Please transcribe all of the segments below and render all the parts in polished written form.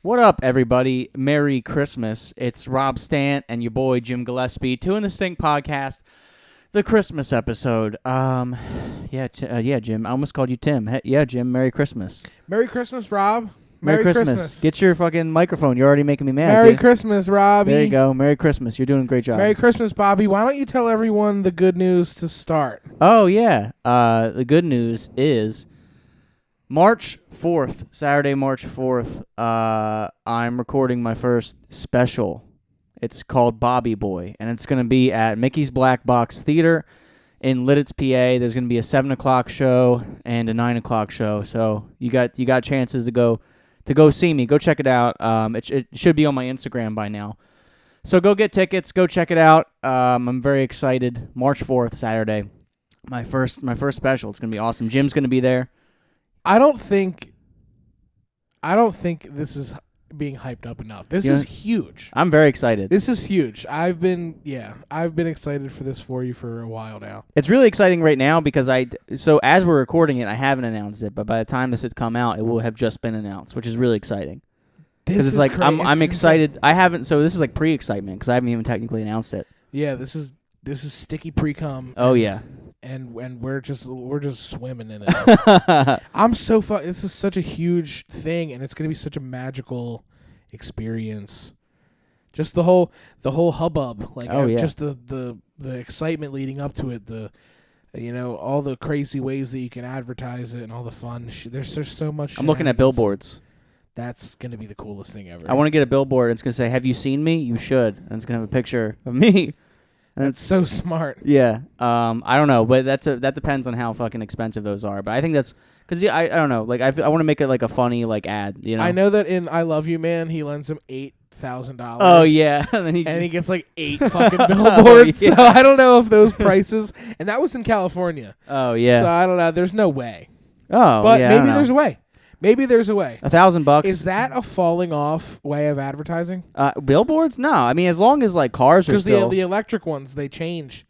What up, everybody? Merry Christmas. It's Rob Stant and your boy Jim Gillespie, Two in the Stink podcast, the Christmas episode. Yeah, Jim. I almost called you Tim. Yeah, Jim. Merry Christmas. Merry Christmas, Rob. Merry Christmas. Get your fucking microphone. You're already making me mad. Merry Christmas, Robbie. There you go. Merry Christmas. You're doing a great job. Merry Christmas, Bobby. Why don't you tell everyone the good news to start? Oh, yeah. The good news is March 4th, Saturday, March 4th, I'm recording my first special. It's called Bobby Boy, and it's going to be at Mickey's Black Box Theater in Lidditz, PA. There's going to be a 7 o'clock show and a 9 o'clock show, so you got chances to go see me. Go check it out. It should be on my Instagram by now. So go get tickets. Go check it out. I'm very excited. March 4th, Saturday. My first special. It's going to be awesome. Jim's going to be there. I don't think this is being hyped up enough. This is huge. I'm very excited. This is huge. I've been excited for this for you for a while now. It's really exciting right now because so as we're recording it, I haven't announced it, but by the time this had come out, it will have just been announced, which is really exciting. Because it's like I'm excited. I haven't. So this is like pre-excitement because I haven't even technically announced it. Yeah, this is sticky pre-cum. Oh yeah. And we're just swimming in it. I'm so this is such a huge thing, and it's gonna be such a magical experience. Just the whole hubbub, like just the excitement leading up to it, all the crazy ways that you can advertise it and all the fun. There's so much. I'm looking at billboards. That's gonna be the coolest thing ever. I want to get a billboard. It's gonna say, "Have you seen me? You should." And it's gonna have a picture of me. That's so smart. Yeah. I don't know, but that depends on how fucking expensive those are. But I think that's because I don't know. Like I want to make it like a funny like ad. You know. I know that in I Love You Man, he lends him $8,000. Oh yeah, and then he gets like 8 fucking billboards. Oh, yeah. So I don't know if those prices. And that was in California. Oh yeah. So I don't know. There's no way. Oh, but yeah, maybe there's a way. Maybe there's a way. $1,000. Is that a falling off way of advertising? Billboards? No. I mean, as long as like cars are still... Because the electric ones, they change.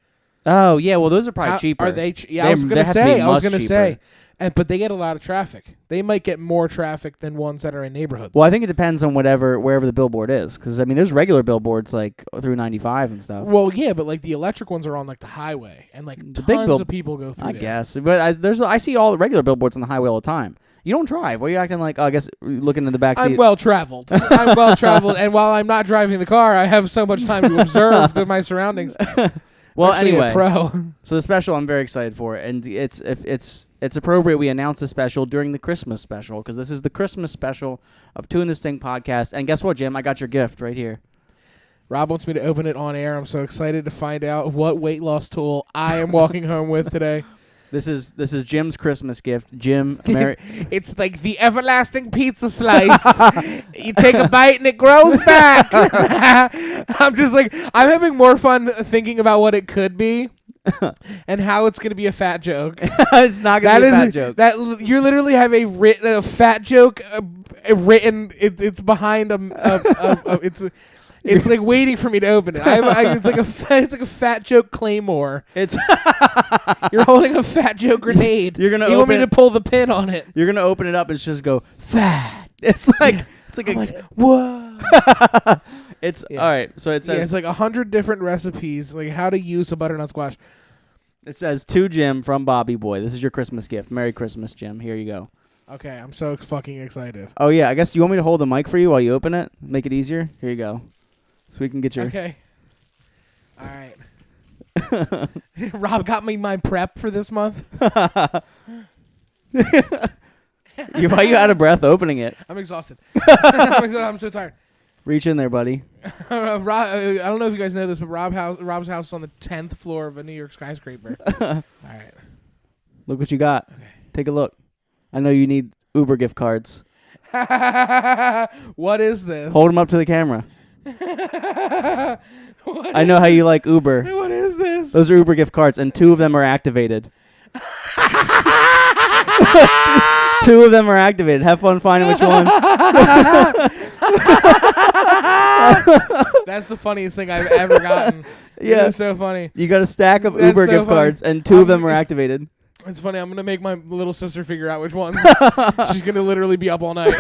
Oh, yeah. Well, those are probably cheaper. Are they? I was going to say. But they get a lot of traffic. They might get more traffic than ones that are in neighborhoods. Well, I think it depends on wherever the billboard is. Because, I mean, there's regular billboards like through 95 and stuff. Well, yeah, but like the electric ones are on like the highway. And like tons of people go through there. I guess. But I see all the regular billboards on the highway all the time. You don't drive. Why are you acting like, I guess, looking in the back seat? I'm well-traveled. And while I'm not driving the car, I have so much time to observe my surroundings. Well, anyway, pro. So the special I'm very excited for, and it's appropriate we announce the special during the Christmas special, because this is the Christmas special of Two in the Stink podcast. And guess what, Jim? I got your gift right here. Rob wants me to open it on air. I'm so excited to find out what weight loss tool I am walking home with today. This is Jim's Christmas gift. Jim, it's like the everlasting pizza slice. You take a bite and it grows back. I'm just like, I'm having more fun thinking about what it could be and how it's going to be a fat joke. It's not going to be a fat joke. You literally have a fat joke written. It's behind It's like waiting for me to open it. It's like a fat joke claymore. You're holding a fat joke grenade. You want me to pull the pin on it. You're gonna open it up and just go fat. It's like whoa. It's all right. So it says it's like 100 different recipes, like how to use a butternut squash. It says to Jim from Bobby Boy. This is your Christmas gift. Merry Christmas, Jim. Here you go. Okay, I'm so fucking excited. Oh yeah, I guess do you want me to hold the mic for you while you open it? Make it easier. Here you go. So we can get your... Okay. All right. Rob got me my prep for this month. Why are you out of breath opening it? I'm exhausted. I'm so tired. Reach in there, buddy. Rob, I don't know if you guys know this, but Rob's house is on the 10th floor of a New York skyscraper. All right. Look what you got. Okay. Take a look. I know you need Uber gift cards. What is this? Hold them up to the camera. I know how you like Uber. What is this? Those are Uber gift cards, and 2 of them are activated. 2 of them are activated. Have fun finding which one. That's the funniest thing I've ever gotten. Yeah, it's so funny. You got a stack of Uber gift cards, and 2 of them are activated. It's funny. I'm gonna make my little sister figure out which ones. She's gonna literally be up all night.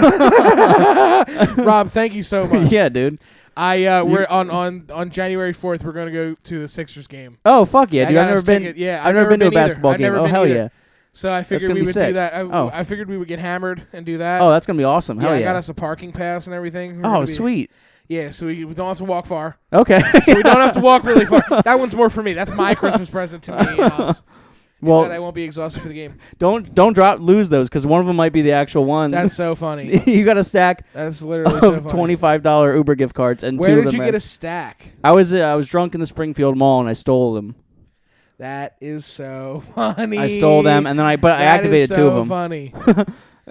Rob, thank you so much. Yeah, dude. We're on January 4th. We're gonna go to the Sixers game. Oh fuck yeah, dude! I've never been to a either. basketball I've game. never Oh been hell either. yeah! So I figured we be would sick. do that. Oh. I figured we would get hammered and do that. Oh, that's gonna be awesome. Hell I yeah! got us a parking pass and everything. Oh, sweet. Yeah, so we don't have to walk far. Okay. So we don't have to walk really far. That one's more for me. That's my Christmas present to me and us. Well, that I won't be exhausted for the game. Don't lose those because one of them might be the actual one. That's so funny. You got a stack. That's literally so funny. $25 Uber gift cards and Where two of did them. you get a stack? I was drunk in the Springfield Mall and I stole them. That is so funny. I stole them and then I activated two of them. Funny.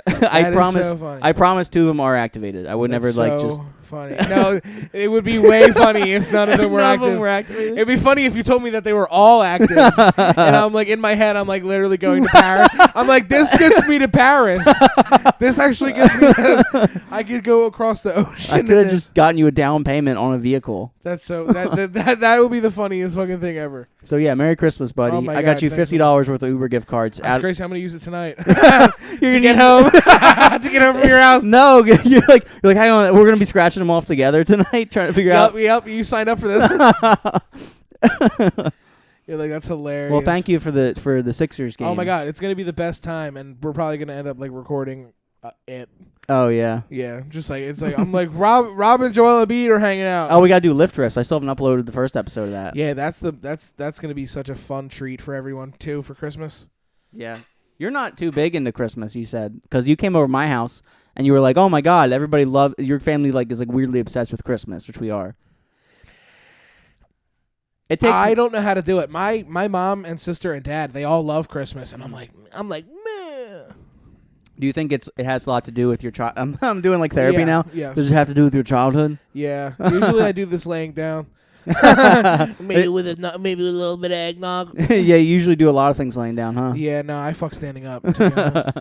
I promise. So funny. I promise two of them are activated. I would never just funny. No, it would be way funny if none of them were active. It'd be funny if you told me that they were all active, and I'm like in my head, I'm like literally going to Paris. I'm like, this gets me to Paris. This actually gets me. I could go across the ocean. I could have just gotten you a down payment on a vehicle. That's so that would be the funniest fucking thing ever. So yeah, Merry Christmas, buddy. Oh my I got God, you $50 worth of Uber gift cards. That's crazy. I'm gonna use it tonight. You're to get home. To get home from your house. No, you're like, hang on, we're gonna be scratching them off together tonight, trying to figure out. Yep, you signed up for this. You're like, that's hilarious. Well, thank you for the Sixers game. Oh my God, it's gonna be the best time, and we're probably gonna end up like recording it. Oh yeah. Yeah, just like it's like I'm like Rob and Joel Embiid are hanging out. Oh, we gotta do lift riffs. I still haven't uploaded the first episode of that. Yeah, that's gonna be such a fun treat for everyone too for Christmas. Yeah. You're not too big into Christmas, you said, because you came over to my house and you were like, "Oh my God, everybody your family is weirdly obsessed with Christmas," which we are. I don't know how to do it. My mom and sister and dad, they all love Christmas, and I'm like, meh. Do you think it has a lot to do with your child? I'm doing like therapy now. Yes. Does it have to do with your childhood? Yeah. Usually I do this laying down. maybe with a little bit of eggnog. Yeah, you usually do a lot of things laying down, huh? Yeah, no, I fuck standing up. To be honest.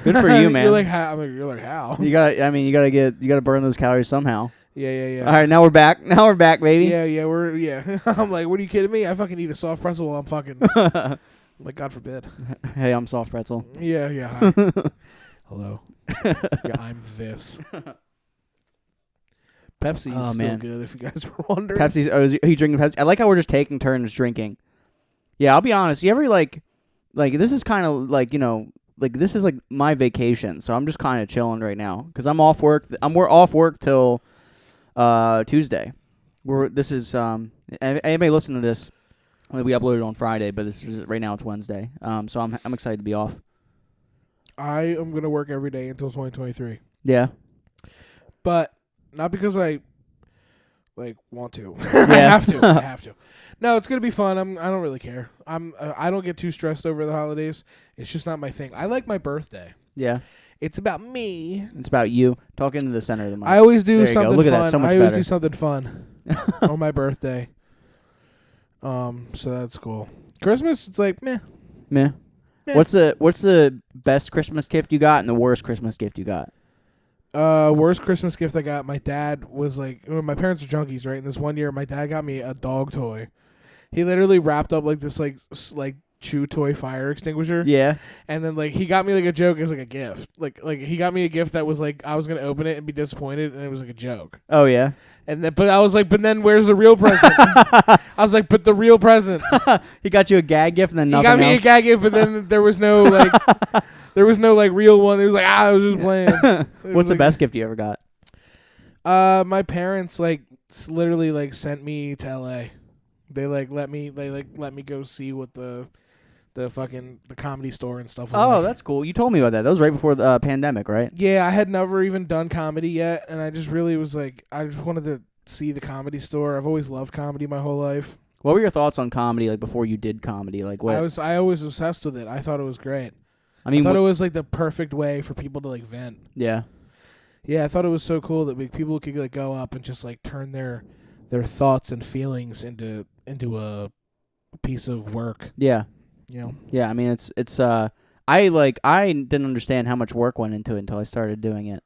Good for you, man. You're like how? You're like how? You gotta burn those calories somehow. Yeah. All right, now we're back. Now we're back, baby. Yeah. I'm like, what are you kidding me? I fucking eat a soft pretzel while I'm fucking. Like, God forbid. Hey, I'm soft pretzel. Yeah. Hi. Hello. Yeah, I'm this. Pepsi is still good, if you guys were wondering. Pepsi's. Oh, are you drinking Pepsi? I like how we're just taking turns drinking. Yeah, I'll be honest. You ever like this is kind of this is like my vacation, so I'm just kind of chilling right now because I'm off work. We're off work till Tuesday. This is anybody listening to this? We uploaded on Friday, but right now it's Wednesday. So I'm excited to be off. I am gonna work every day until 2023. Yeah, but not because I want to. Yeah. I have to. No, it's gonna be fun. I don't really care. I don't get too stressed over the holidays. It's just not my thing. I like my birthday. Yeah. It's about me. It's about you. Talk into the center of the mic. I always do something Look fun. at that. So much I always better. do something fun on my birthday. So that's cool. Christmas, it's like meh. Meh. What's the best Christmas gift you got and the worst Christmas gift you got? Worst Christmas gift I got. My dad was like, my parents are junkies, right? And this one year, my dad got me a dog toy. He literally wrapped up like this like chew toy fire extinguisher. Yeah. And then he got me like a joke as like a gift. Like he got me a gift that was like I was gonna open it and be disappointed, and it was like a joke. Oh yeah. And then, but I was like, but then where's the real present? I was like, but the real present. He got you a gag gift and then nothing else. He got me else. a gag gift, but then there was no real one. It was like I was just playing. What's the best gift you ever got? My parents literally sent me to LA. They let me go see what the comedy store and stuff was. Oh, like. that's cool. You told me about that. That was right before the pandemic, right? Yeah, I had never even done comedy yet, and I just really was like, I just wanted to see the comedy store. I've always loved comedy my whole life. What were your thoughts on comedy before you did comedy? What? I was obsessed with it. I thought it was great. I mean, I thought it was the perfect way for people to vent. Yeah. Yeah, I thought it was so cool that people could go up and just turn their thoughts and feelings into a piece of work. Yeah. You know? Yeah, I mean it's I didn't understand how much work went into it until I started doing it.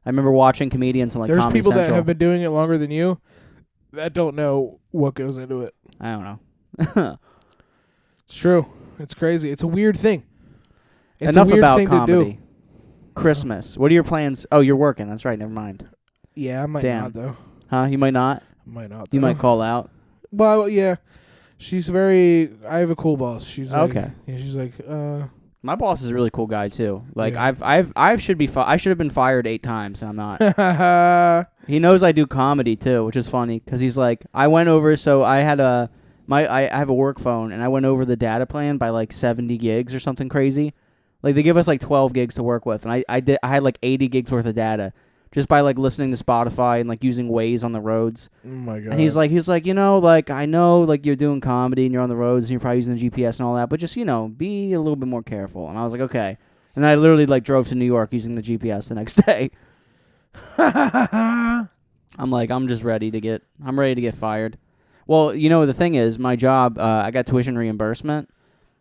I remember watching comedians on There's Comedy people Central. that have been doing it longer than you that don't know what goes into it. I don't know. It's true. It's crazy. It's a weird thing. It's Enough a weird about thing comedy. to do. Christmas. What are your plans? Oh, you're working. That's right. Never mind. Yeah, I might Damn. not though. Huh? You might not. I might not. You though. might call out. Well, yeah. She's very. I have a cool boss. She's like, Okay. Yeah, she's like. My boss is a really cool guy too. Like Yeah. I should have been fired 8 times. And I'm not. He knows I do comedy too, which is funny because he's like, I went over. So I had I have a work phone and I went over the data plan by like 70 gigs or something crazy. Like they give us like 12 gigs to work with, and I had like 80 gigs worth of data just by like listening to Spotify and like using Waze on the roads. Oh my god. And he's like, like I know like you're doing comedy and you're on the roads and you're probably using the GPS and all that, but just be a little bit more careful. And I was like, okay. And I literally like drove to New York using the GPS the next day. I'm like, I'm ready to get fired. Well, the thing is, my job, I got tuition reimbursement.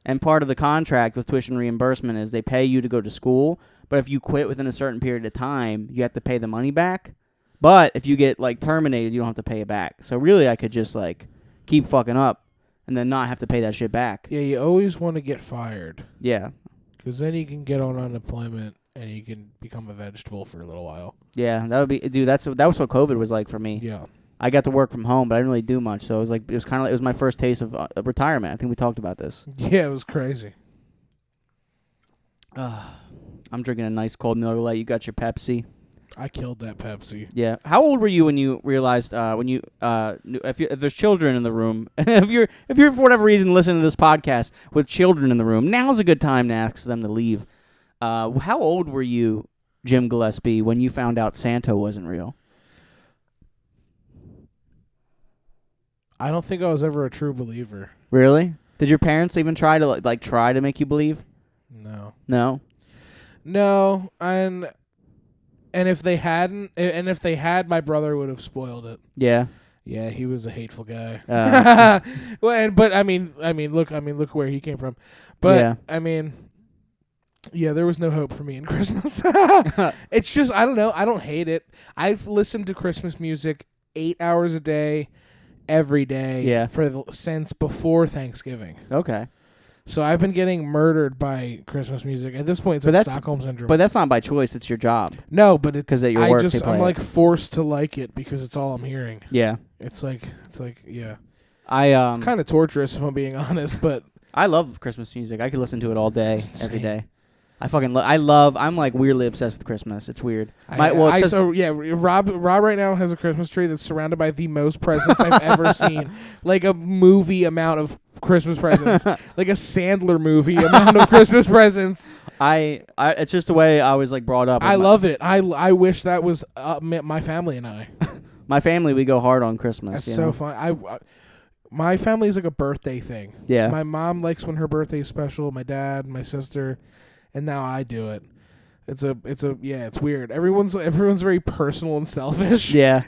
And part of the contract with tuition reimbursement is they pay you to go to school, but if you quit within a certain period of time, you have to pay the money back. But if you get like terminated, you don't have to pay it back. So really, I could just like keep fucking up and then not have to pay that shit back. Yeah, you always want to get fired. Yeah. Because then you can get on unemployment and you can become a vegetable for a little while. Yeah, that would be, dude. That was what COVID was like for me. Yeah. I got to work from home, but I didn't really do much. So it was kind of like, it was my first taste of retirement. I think we talked about this. Yeah, it was crazy. I'm drinking a nice cold Miller Lite. You got your Pepsi. I killed that Pepsi. Yeah. How old were you when you realized if there's children in the room, if you're for whatever reason listening to this podcast with children in the room, now's a good time to ask them to leave. How old were you, Jim Gillespie, when you found out Santa wasn't real? I don't think I was ever a true believer. Really? Did your parents even try to make you believe? No. No. No, and if they hadn't, and if they had, my brother would have spoiled it. Yeah. Yeah, he was a hateful guy. Well, but I mean, look where he came from. But yeah. I mean, yeah, there was no hope for me in Christmas. It's just, I don't know. I don't hate it. I've listened to Christmas music 8 hours a day, every day, since before Thanksgiving. Okay. So I've been getting murdered by Christmas music. At this point, it's like Stockholm Syndrome. But that's not by choice. It's your job. No, but it's because at your work I'm like forced to like it because it's all I'm hearing. Yeah. It's like yeah. It's kind of torturous if I'm being honest, but I love Christmas music. I could listen to it all day, every day. I fucking I'm like weirdly obsessed with Christmas. It's weird. Rob right now has a Christmas tree that's surrounded by the most presents I've ever seen. Like a movie amount of Christmas presents. Like a Sandler movie amount of Christmas presents. It's just the way I was like brought up. I love it. I wish that was my family and I. My family, we go hard on Christmas. That's so fun. My family is like a birthday thing. Yeah. My mom likes when her birthday is special. My dad, my sister. And now I do it. It's weird. Everyone's very personal and selfish. Yeah.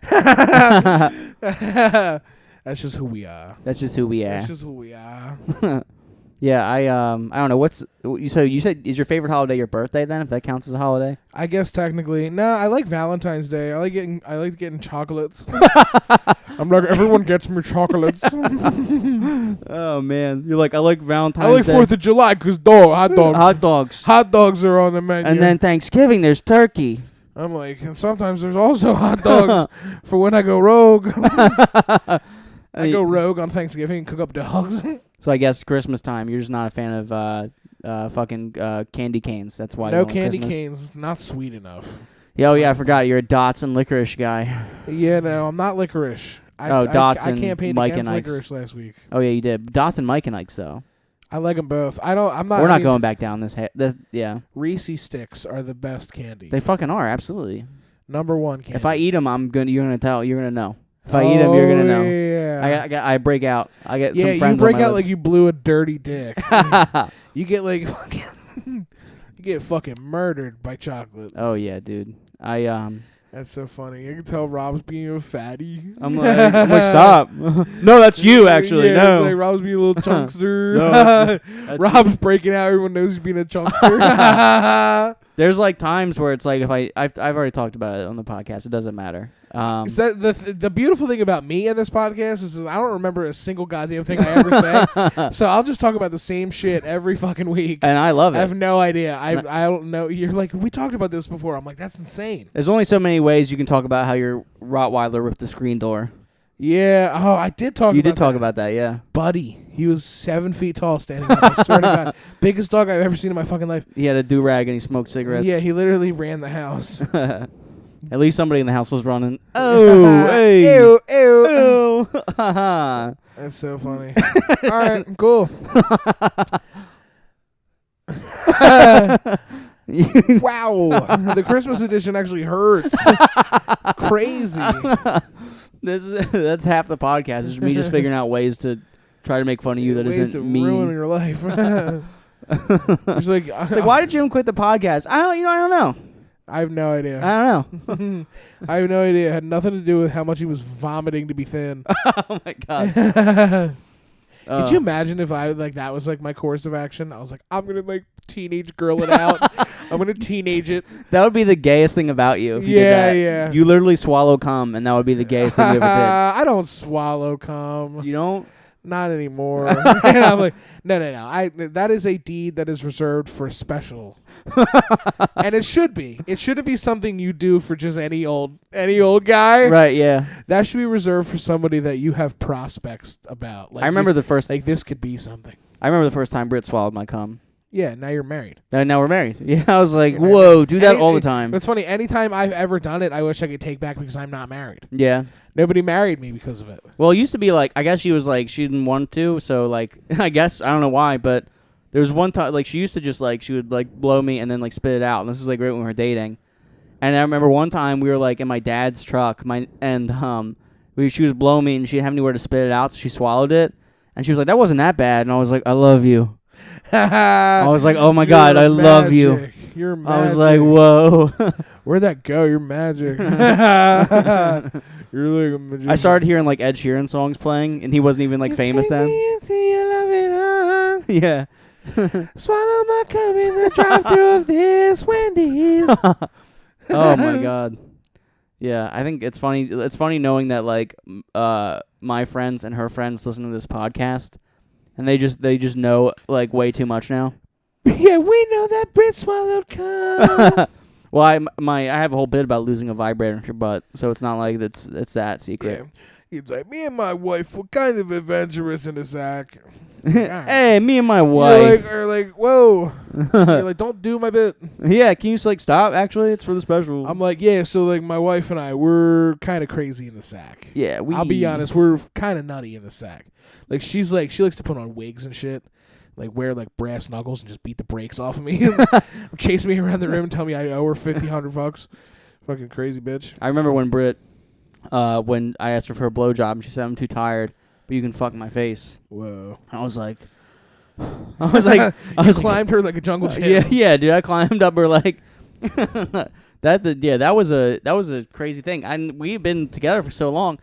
That's just who we are. That's just who we are. That's just who we are. Yeah, I don't know. So you said is your favorite holiday your birthday then, if that counts as a holiday? I guess technically. No, I like Valentine's Day. I like getting chocolates. I'm like, everyone gets me chocolates. Oh man, you're like, I like Valentine's Day. I like 4th of July because hot dogs. Hot dogs are on the menu. And then Thanksgiving there's turkey. I'm like, and sometimes there's also hot dogs for when I go rogue. I go rogue on Thanksgiving and cook up dogs. So I guess Christmas time, you're just not a fan of fucking candy canes. That's why. No candy canes, not sweet enough. Yeah, oh yeah, I forgot. You're a Dots and licorice guy. Yeah, no, I'm not licorice. Dots and I campaigned Mike against and Ike's. licorice last week. Oh yeah, you did. Dots and Mike and Ike's though. I like them both. I'm not. We're not going back down this. Yeah. Reese's sticks are the best candy. They fucking are, absolutely. Number one candy. If I eat them, you're gonna tell. You're gonna know. If I eat them, you're gonna know. Yeah. I break out. I get some friends. Yeah, you break on my out lips. like you blew a dirty dick. You get like fucking. You get fucking murdered by chocolate. Oh yeah, dude. That's so funny. I can tell Rob's being a fatty. I'm like stop. No, that's you actually. Yeah, no. It's like Rob's being a little chunkster. No, that's Rob's breaking out. Everyone knows he's being a chunkster. There's like times where it's like if I've already talked about it on the podcast. It doesn't matter. Is that the beautiful thing about me and this podcast is I don't remember a single goddamn thing I ever say. So I'll just talk about the same shit every fucking week. And I love it. I have no idea. I don't know. You're like, we talked about this before. I'm like, that's insane. There's only so many ways you can talk about how your Rottweiler ripped the screen door. Yeah. Oh, I did talk about that. You did talk about that, yeah. Buddy. He was 7 feet tall standing up. I swear to God. Biggest dog I've ever seen in my fucking life. He had a do-rag and he smoked cigarettes. Yeah, he literally ran the house. At least somebody in the house was running. Oh, hey. Ew, ew. Ew. That's so funny. All right, cool. Wow. The Christmas edition actually hurts. Crazy. That's half the podcast. Is me just figuring out ways to try to make fun of you that ways isn't to mean. ruin your life. It's like why did Jim quit the podcast? I don't know. I have no idea. I don't know. I have no idea. It had nothing to do with how much he was vomiting to be thin. Oh my God. Could you imagine if that was like my course of action? I was like, I'm gonna like teenage girl it out. I'm gonna teenage it. That would be the gayest thing about you. If you did that. Yeah. You literally swallow cum, and that would be the gayest thing you ever did. I don't swallow cum. You don't? Not anymore. And I'm like, no. That is a deed that is reserved for special. And it should be. It shouldn't be something you do for just any old guy. Right, yeah. That should be reserved for somebody that you have prospects about. Like I remember the first this could be something. I remember the first time Britt swallowed my cum. Yeah, now you're married. And now we're married. Yeah, I was like, whoa, do that all the time. It's funny. Anytime I've ever done it, I wish I could take back because I'm not married. Yeah. Nobody married me because of it. Well, it used to be like, I guess she was like, she didn't want to, so like, I guess, I don't know why, but there was one time, like, she used to just like, she would like blow me and then like spit it out. And this was like right when we were dating. And I remember one time we were like in my dad's truck, she was blowing me and she didn't have anywhere to spit it out, so she swallowed it. And she was like, that wasn't that bad. And I was like, I love you. I was like, oh my God, I love you. You're magic. I was like, whoa. Where'd that go? You're magic. You're like a magician. I started hearing like Ed Sheeran songs playing, and he wasn't even like famous then. Yeah. Swallow my cum in the drive-thru of this Wendy's. Oh my God. Yeah, I think it's funny. It's funny knowing that like my friends and her friends listen to this podcast, and they just know like way too much now. Yeah, we know that Brit swallowed cum. Well, I have a whole bit about losing a vibrator in your butt, so it's not like it's that secret. Yeah. He's like, me and my wife were kind of adventurous in the sack. Hey, me and my wife. You're like, whoa. You're like, don't do my bit. Yeah, can you just like stop? Actually, it's for the special. I'm like, yeah. So like, my wife and I, we're kind of crazy in the sack. Yeah, I'll be honest, we're kind of nutty in the sack. Like, she likes to put on wigs and shit. Like, wear, like, brass knuckles and just beat the brakes off of me. Chase me around the room and tell me I owe her $100. Fucking crazy bitch. I remember when Britt, when I asked her for a blowjob, and she said, I'm too tired, but you can fuck my face. Whoa. I was like... You climbed her like a jungle gym. Yeah, dude, I climbed up her like... that was a crazy thing. We've been together for so long.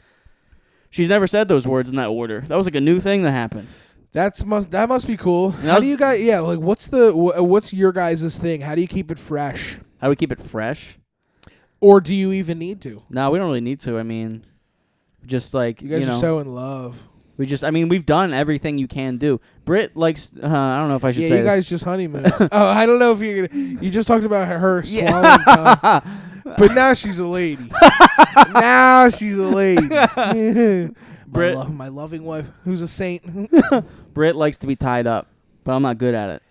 She's never said those words in that order. That was like a new thing that happened. That must be cool. How do you guys? Yeah, like what's your guys' thing? How do you keep it fresh? How do we keep it fresh? Or do you even need to? No, we don't really need to. I mean, just like you guys are so in love. We've done everything you can do. Britt likes. I don't know if I should say. Yeah, you guys just honeymoon. Oh, I don't know if you're gonna. You just talked about her swallowing cum, but now she's a lady. Now she's a lady. Britt, my loving wife, who's a saint. Britt likes to be tied up, but I'm not good at it.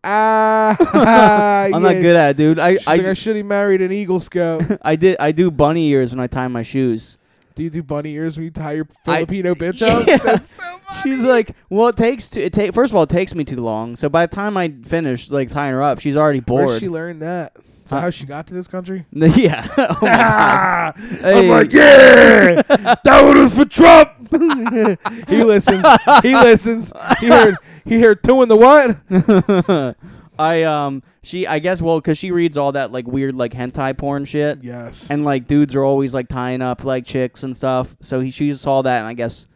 I'm not good at it, dude. I should have married an Eagle Scout. I do bunny ears when I tie my shoes. Do you do bunny ears when you tie your Filipino bitch up? Yeah. That's so funny. She's like, well, first of all, it takes me too long. So by the time I finish like tying her up, she's already bored. Where'd she learn that? Is that how she got to this country? Yeah. Oh my God. Hey. I'm like, yeah, that one was for Trump. He listens. He heard two in the what? I guess, well, because she reads all that like weird like hentai porn shit. Yes. And like dudes are always like tying up like chicks and stuff. So she saw that, and I guess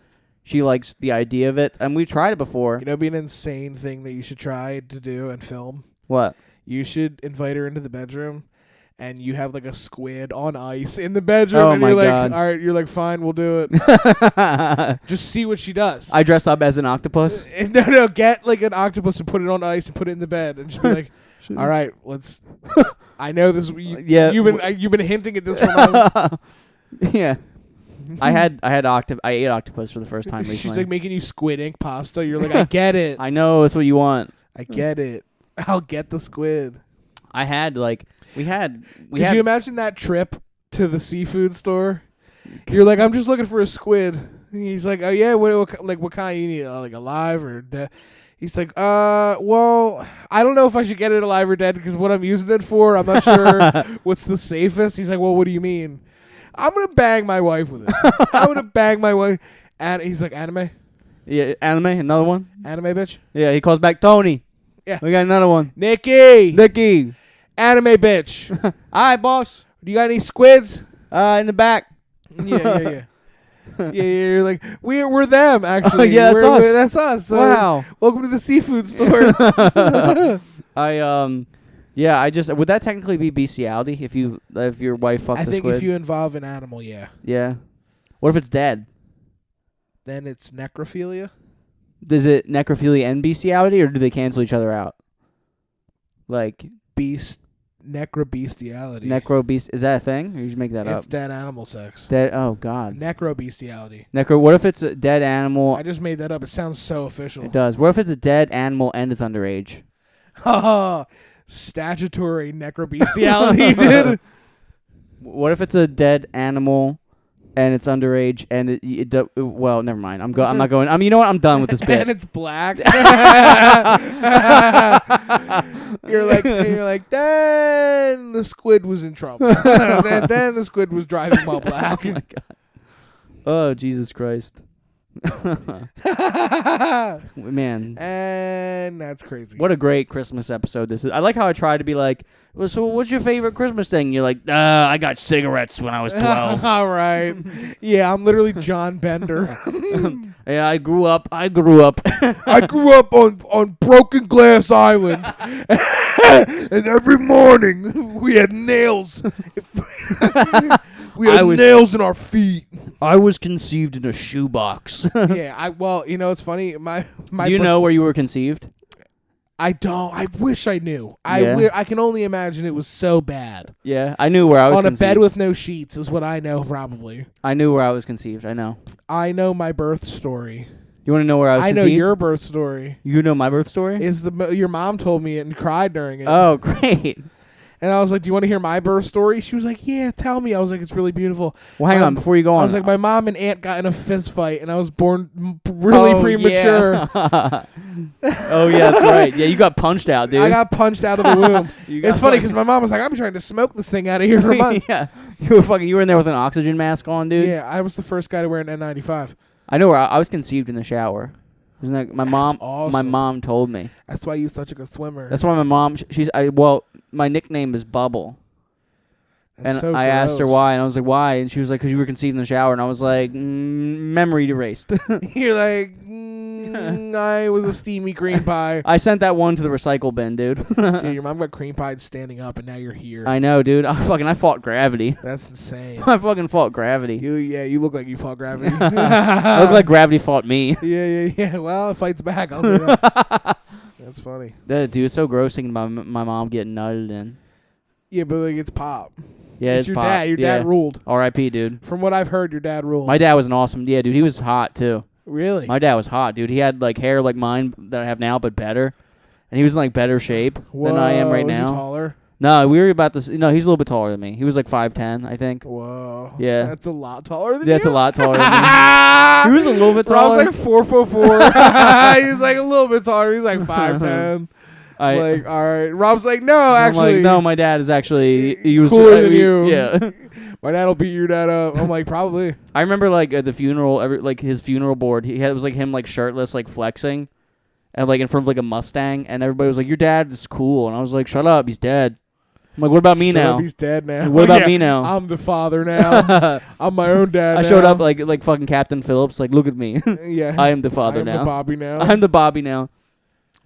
she likes the idea of it. And we've tried it before. You know, it'd be an insane thing that you should try to do and film. What? You should invite her into the bedroom and you have like a squid on ice in the bedroom, Oh and my you're like, God. all right, you're like, fine, we'll do it. Just see what she does. I dress up as an octopus. No, get like an octopus and put it on ice and put it in the bed, and just be like, all right, let's. I know this. Yeah. You've been hinting at this for months. Yeah. I ate octopus for the first time recently. She's like making you squid ink pasta. You're like, I get it. I know that's what you want. I get it. I'll get the squid. I had like we had. Could you imagine that trip to the seafood store? You're like, I'm just looking for a squid. And he's like, oh yeah, what kind you need? Like alive or dead? He's like, well, I don't know if I should get it alive or dead because what I'm using it for, I'm not sure what's the safest. He's like, well, what do you mean? I'm gonna bang my wife with it. I'm gonna bang my wife. And he's like, anime? Yeah, anime. Another one. Anime, bitch. Yeah, he calls back Tony. Yeah, we got another one. Nikki. Anime, bitch. All right, boss. Do you got any squids? In the back. Yeah. You're like, we're them, actually. Yeah, that's us. That's us. So wow. Welcome to the seafood store. I just would that technically be bestiality if your wife fucked I the think squid? if you involve an animal, yeah. Yeah. What if it's dead? Then it's necrophilia. Is it necrophilia and bestiality, or do they cancel each other out? Like Necrobestiality. necro-beast, is that a thing? Or you just make that up? It's dead animal sex. Dead. Oh God. Necrobestiality. What if it's a dead animal? I just made that up. It sounds so official. It does. What if it's a dead animal and it's underage? Statutory necrobestiality, dude. What if it's a dead animal and it's underage and well, never mind. I'm not going. You know what? I'm done with this bit. And it's black. You're like, then the squid was in trouble. then the squid was driving while black. Oh my God. Oh Jesus Christ. Man. And that's crazy. What a great Christmas episode this is. I like how I tried to be like, well, so what's your favorite Christmas thing? You're like, I got cigarettes when I was 12. All right. Yeah, I'm literally John Bender. Yeah, I grew up. I grew up on Broken Glass Island. And every morning we had nails. We had nails in our feet. I was conceived in a shoebox. Yeah, it's funny. Do you know where you were conceived? I don't. I wish I knew. Yeah. I can only imagine it was so bad. Yeah, I knew where I was on conceived. A bed with no sheets is what I know, probably. I knew where I was conceived. I know. I know my birth story. You want to know where I was conceived? I know your birth story. You know my birth story? Your mom told me it and cried during it. Oh, great. And I was like, do you want to hear my birth story? She was like, yeah, tell me. I was like, it's really beautiful. Well, hang on. Before you go on. I was like, my mom and aunt got in a fist fight, and I was born really premature. Yeah. Oh, yeah, that's right. Yeah, you got punched out, dude. I got punched out of the womb. It's funny because my mom was like, I've been trying to smoke this thing out of here for months. Yeah. You were in there with an oxygen mask on, dude. Yeah, I was the first guy to wear an N95. I know where I was conceived in the shower. Isn't that my mom? Awesome. My mom told me. That's why you're such a good swimmer. That's why my mom. My nickname is Bubble. That's and so I gross. asked her why, and I was like, why? And she was like, because you were conceived in the shower. And I was like, memory erased. You're like, I was a steamy cream pie. I sent that one to the recycle bin, dude. Dude, your mom got cream pie standing up, and now you're here. I know, dude. I fought gravity. That's insane. I fucking fought gravity. You look like you fought gravity. I look like gravity fought me. Yeah. Well, it fights back. I'll say that. That's funny. Dude, it's so gross thinking about my mom getting nutted in. Yeah, but like it's pop. Yeah, it's your pop. dad. Your dad ruled. R.I.P., dude. From what I've heard, your dad ruled. My dad was an awesome. Yeah, dude. He was hot too. Really? My dad was hot, dude. He had like hair like mine that I have now, but better. And he was in like better shape than I am right now. Was he taller? No, we were about this. No, he's a little bit taller than me. He was like 5'10", I think. Whoa. Yeah. That's a lot taller than you. That's a lot taller than me. He was a little bit taller. I was like 4'4". He was like a little bit taller. He was like 5'10". Like, all right. Rob's like, no, actually. I'm like, no, my dad is actually. He was cooler than you. Yeah. My dad will beat your dad up. I'm like, probably. I remember like at the funeral, like his funeral board, it was like him like shirtless, like flexing, and like in front of like a Mustang, and everybody was like, your dad is cool, and I was like, shut up, he's dead. I'm like, what about me now? He's dead now. What about me now? I'm the father now. I'm my own dad. I showed up like fucking Captain Phillips. Like, look at me. Yeah. I am the father now. I'm the Bobby now. I'm the Bobby now.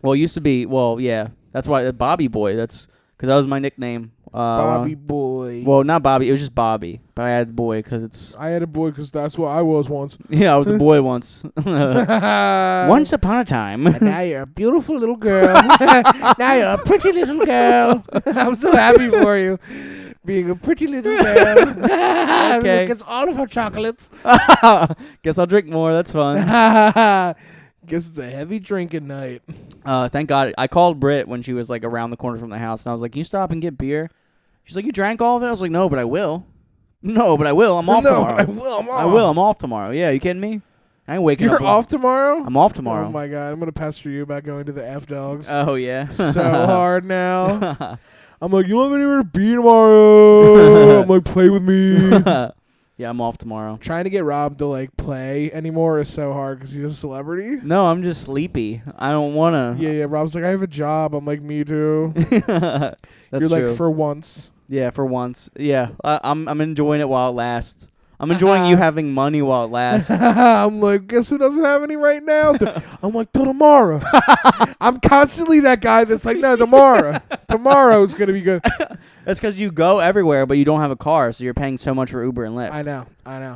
Well, it used to be. Well, yeah. That's why the Bobby boy. That's because that was my nickname. Bobby boy. Well, not Bobby. It was just Bobby. But I had boy because it's... I had a boy because that's what I was once. Yeah, I was a boy once. Once upon a time. And now you're a beautiful little girl. Now you're a pretty little girl. I'm so happy for you. Being a pretty little girl. Okay. Gets all of her chocolates. Guess I'll drink more. That's fun. Guess it's a heavy drinking night. Thank God. I called Britt when she was like around the corner from the house, and I was like, "Can you stop and get beer?" She's like, "You drank all of it?" I was like, "No, but I will." No, but I will. I'm off tomorrow. I will. I'm off. I will. I'm off tomorrow. Yeah, you kidding me? I ain't waking up. You're off tomorrow? I'm off tomorrow. Oh my God. I'm going to pester you about going to the F Dogs. Oh, yeah. So hard now. I'm like, you don't have anywhere to be tomorrow. I'm like, play with me. Yeah, I'm off tomorrow. Trying to get Rob to like play anymore is so hard because he's a celebrity. No, I'm just sleepy. I don't want to. Yeah. Rob's like, I have a job. I'm like, me too. That's You're true. like, for once. Yeah, for once. Yeah, I'm enjoying it while it lasts. I'm enjoying you having money while it lasts. I'm like, guess who doesn't have any right now? I'm like, till tomorrow. I'm constantly that guy that's like, no, tomorrow. Tomorrow's going to be good. That's because you go everywhere, but you don't have a car, so you're paying so much for Uber and Lyft. I know.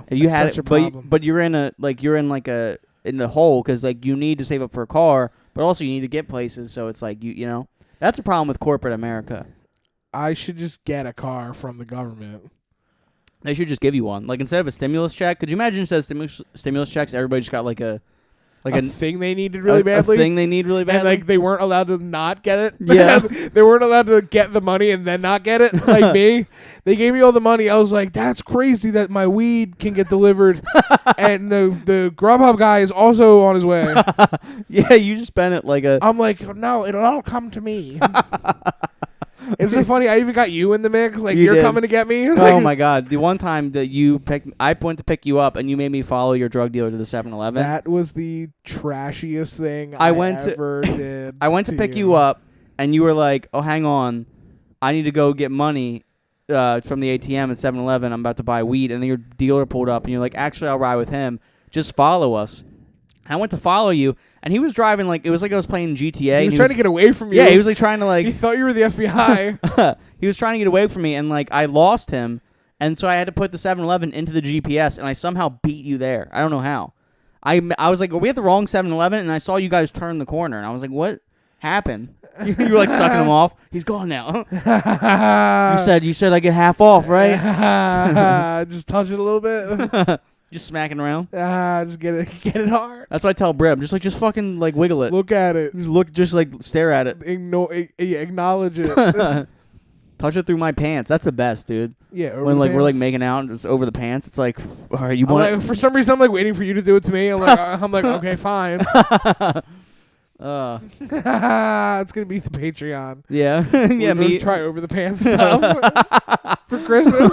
If you It's had such a it, problem. but you're in the hole because like you need to save up for a car, but also you need to get places. So it's like you know that's a problem with corporate America. I should just get a car from the government. They should just give you one. Like instead of a stimulus check, could you imagine instead of stimulus checks, everybody just got like a thing they needed really badly. A thing they need really badly. And like they weren't allowed to not get it. Yeah. They weren't allowed to get the money and then not get it. Like me. They gave me all the money. I was like, that's crazy that my weed can get delivered. And the Grubhub guy is also on his way. Yeah, you just spent it like a... I'm like, no, it'll all come to me. Isn't it funny? I even got you in the mix. Like, you're coming to get me. Like, oh, my God. The one time that I went to pick you up and you made me follow your drug dealer to the 7-Eleven. That was the trashiest thing I ever did. I went to pick you up and you were like, oh, hang on. I need to go get money from the ATM at 7-Eleven. I'm about to buy weed. And then your dealer pulled up and you're like, actually, I'll ride with him. Just follow us. I went to follow you, and he was driving like it was like I was playing GTA. He was trying to get away from you. Yeah, he was like trying to like. He thought you were the FBI. He was trying to get away from me, and like I lost him, and so I had to put the 7-Eleven into the GPS, and I somehow beat you there. I don't know how. I was like, are we at the wrong 7-Eleven? And I saw you guys turn the corner, and I was like, what happened? You were like sucking him off. He's gone now. You said I get half off, right? Just touch it a little bit. Just smacking around. Just get it hard. That's what I tell Britt. I'm just fucking like wiggle it. Look at it. Just like stare at it. Acknowledge it. Touch it through my pants. That's the best, dude. Yeah. When like we're like making out and just over the pants, it's like, all right, you want? Like, for some reason, I'm like waiting for you to do it to me. I'm like, okay, fine. It's gonna be the Patreon. Yeah, yeah. Me try over the pants stuff for Christmas.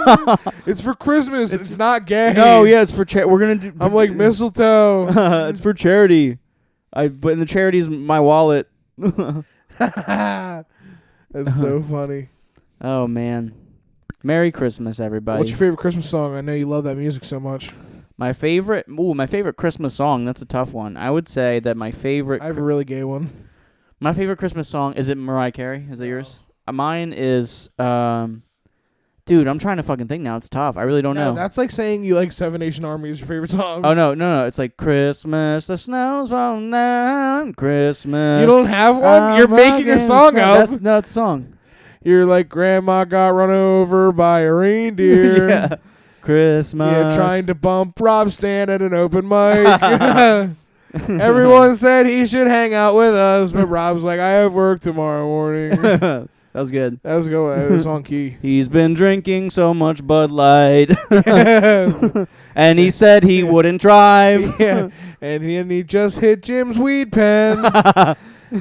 It's for Christmas. It's not gay. No, yeah, it's for we're gonna do. I'm like mistletoe. It's for charity. But in the charity's my wallet. That's so funny. Oh man, Merry Christmas, everybody. What's your favorite Christmas song? I know you love that music so much. My favorite Christmas song. That's a tough one. I would say that my favorite. I have a really gay one. My favorite Christmas song is it Mariah Carey? Is that yours? Mine is. Dude, I'm trying to fucking think now. It's tough. I really don't know. That's like saying you like Seven Nation Army is your favorite song. Oh no! It's like Christmas, the snow's falling down. Christmas. You don't have one. You're making a song up. That's a song. You're like Grandma got run over by a reindeer. Yeah. Christmas. Yeah, trying to bump Rob Stan at an open mic. Everyone said he should hang out with us, but Rob's like, I have work tomorrow morning. That was good. That was good. It was on key. He's been drinking so much Bud Light. And he said he wouldn't drive. Yeah. And he just hit Jim's weed pen.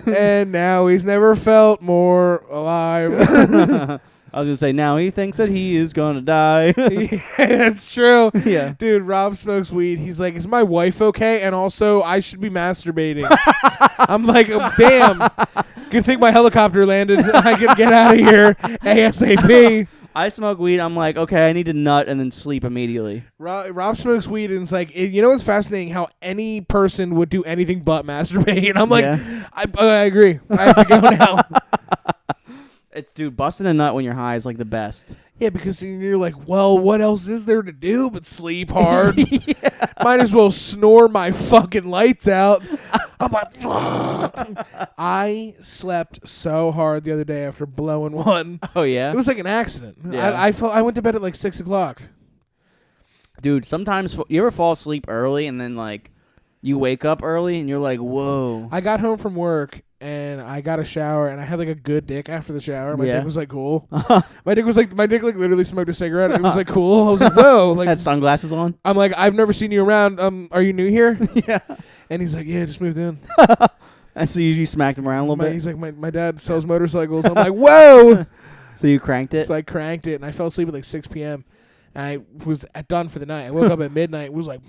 And now he's never felt more alive. I was going to say, now he thinks that he is going to die. Yeah, that's true. Yeah. Dude, Rob smokes weed. He's like, is my wife okay? And also, I should be masturbating. I'm like, oh, damn. Good thing my helicopter landed. I can get out of here ASAP. I smoke weed. I'm like, okay, I need to nut and then sleep immediately. Rob smokes weed, and it's like, you know what's fascinating? How any person would do anything but masturbate. And I'm like, yeah. I agree. I have to go now. It's dude, busting a nut when you're high is like the best. Yeah, because you're like, well, what else is there to do but sleep hard? Yeah. Might as well snore my fucking lights out. I'm like, I slept so hard the other day after blowing one. Oh yeah. It was like an accident. Yeah. I went to bed at like 6 o'clock. Dude, sometimes you ever fall asleep early and then like you wake up early and you're like, whoa. I got home from work and I got a shower and I had like a good dick after the shower. My dick was like cool. My dick like literally smoked a cigarette. It was like cool. I was like, whoa. Like, had sunglasses on. I'm like, I've never seen you around. Are you new here? Yeah. And he's like, yeah, just moved in. And so you smacked him around a little bit. He's like, my dad sells motorcycles. I'm like, whoa. So you cranked it. So I cranked it and I fell asleep at like 6 p.m. And I was done for the night. I woke up at midnight. Was like,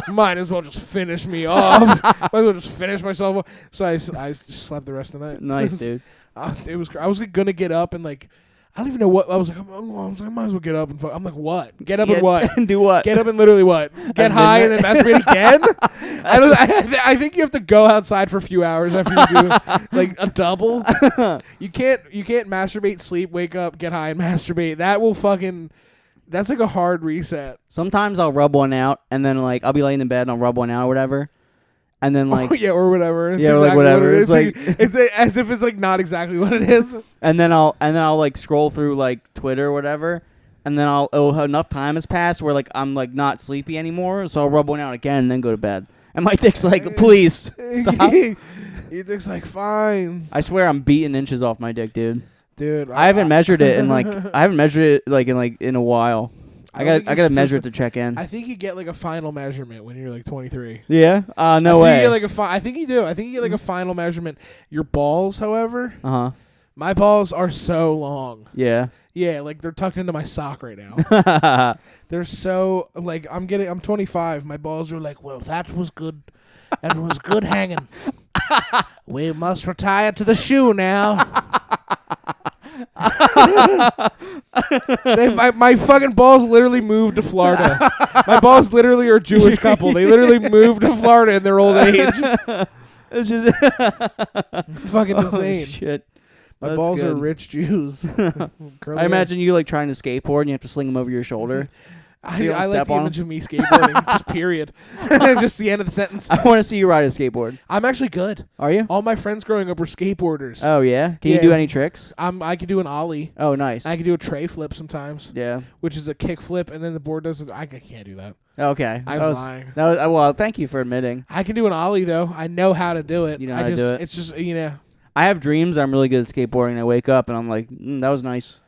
might as well just finish me off. Might as well just finish myself off. So I just slept the rest of the night. Nice, dude. I was gonna get up and like, I don't even know what. I was like, I might as well get up and fuck. I'm like, what? Get up and what? And do what? Get up and literally what? Get high and then masturbate again? I think you have to go outside for a few hours after you do like a double. You can't masturbate, sleep, wake up, get high, and masturbate. That will fucking. That's like a hard reset. Sometimes I'll rub one out, and then like I'll be laying in bed and I'll rub one out or whatever, and then like or whatever. It's yeah, exactly like whatever. It's like it's as if it's like not exactly what it is. And then I'll like scroll through like Twitter or whatever, and then enough time has passed where like I'm like not sleepy anymore, so I'll rub one out again and then go to bed. And my dick's like, please stop. Your dick's like, fine. I swear I'm beating inches off my dick, dude. Dude, I haven't measured it in like in a while. I gotta measure it to check in. I think you get like a final measurement when you're like 23. Yeah? No way. You get, like, I think you do. I think you get like a final measurement. Your balls, however, my balls are so long. Yeah. Yeah, like they're tucked into my sock right now. They're so like I'm 25. My balls are like, well, that was good. That was good hanging. We must retire to the shoe now. My fucking balls literally moved to Florida. My balls literally are a Jewish couple. They literally moved to Florida in their old age. It's just it's fucking insane. Oh, shit. My That's balls good. are rich Jews. I imagine you like trying to skateboard and you have to sling them over your shoulder. I like the image of me skateboarding, just period. Just the end of the sentence. I want to see you ride a skateboard. I'm actually good. Are you? All my friends growing up were skateboarders. Oh, yeah? Can you do any tricks? I can do an ollie. Oh, nice. I can do a tray flip sometimes. Yeah. Which is a kick flip, and then the board does it. I can't do that. Okay. I was lying. Well, thank you for admitting. I can do an ollie, though. I know how to do it. You know how to do it? It's just, you know. I have dreams I'm really good at skateboarding, and I wake up, and I'm like, that was nice.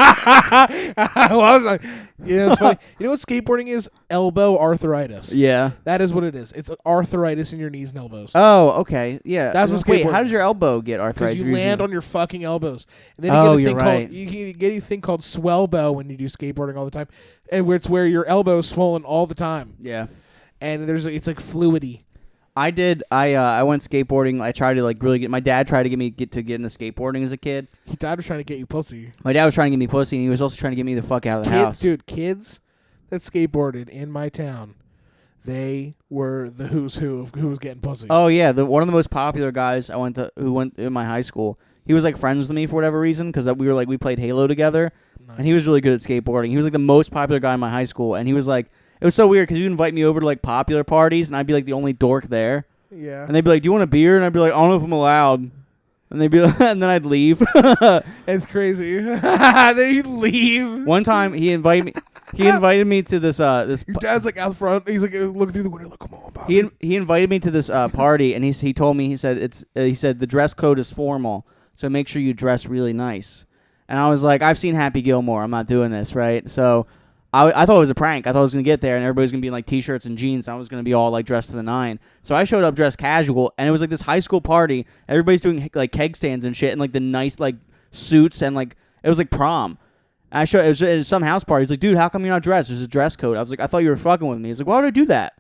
I was like, it's funny. You know what skateboarding is? Elbow arthritis. Yeah. That is what it is. It's arthritis in your knees and elbows. Oh, okay. Yeah. That's what Wait, skateboarding how does is. your elbow get arthritis? Because you land on your fucking elbows. And then you're you right. get a thing called swellbow when you do skateboarding all the time. And where your elbow is swollen all the time. Yeah. And it's like fluidy. I went skateboarding. I tried to like really get. My dad tried to get me get into skateboarding as a kid. Your dad was trying to get you pussy. My dad was trying to get me pussy, and he was also trying to get me the fuck out of the house. Dude, kids that skateboarded in my town, they were the who's who of who was getting pussy. Oh yeah, one of the most popular guys who went in my high school. He was like friends with me for whatever reason because we played Halo together, Nice. and he was really good at skateboarding. He was like the most popular guy in my high school, and he was like, it was so weird because you'd invite me over to like popular parties, and I'd be like the only dork there. Yeah. And they'd be like, "Do you want a beer?" And I'd be like, "I don't know if I'm allowed." And they'd be like, and then I'd leave. It's crazy. They leave. One time he invited me to this Your dad's like out front. He's like looking through the window like, "Come on, Bobby." He invited me to this party, and he told me, he said the dress code is formal, so make sure you dress really nice. And I was like, I've seen Happy Gilmore. I'm not doing this, right? So I thought it was a prank. I thought I was going to get there, and everybody was going to be in, like, T-shirts and jeans, and I was going to be all, like, dressed to the nine. So I showed up dressed casual, and it was, like, this high school party. Everybody's doing, like, keg stands and shit, and, like, the nice, like, suits, and, like, it was, like, prom. And it was some house party. He's like, dude, how come you're not dressed? There's a dress code. I was like, I thought you were fucking with me. He's like, why would I do that?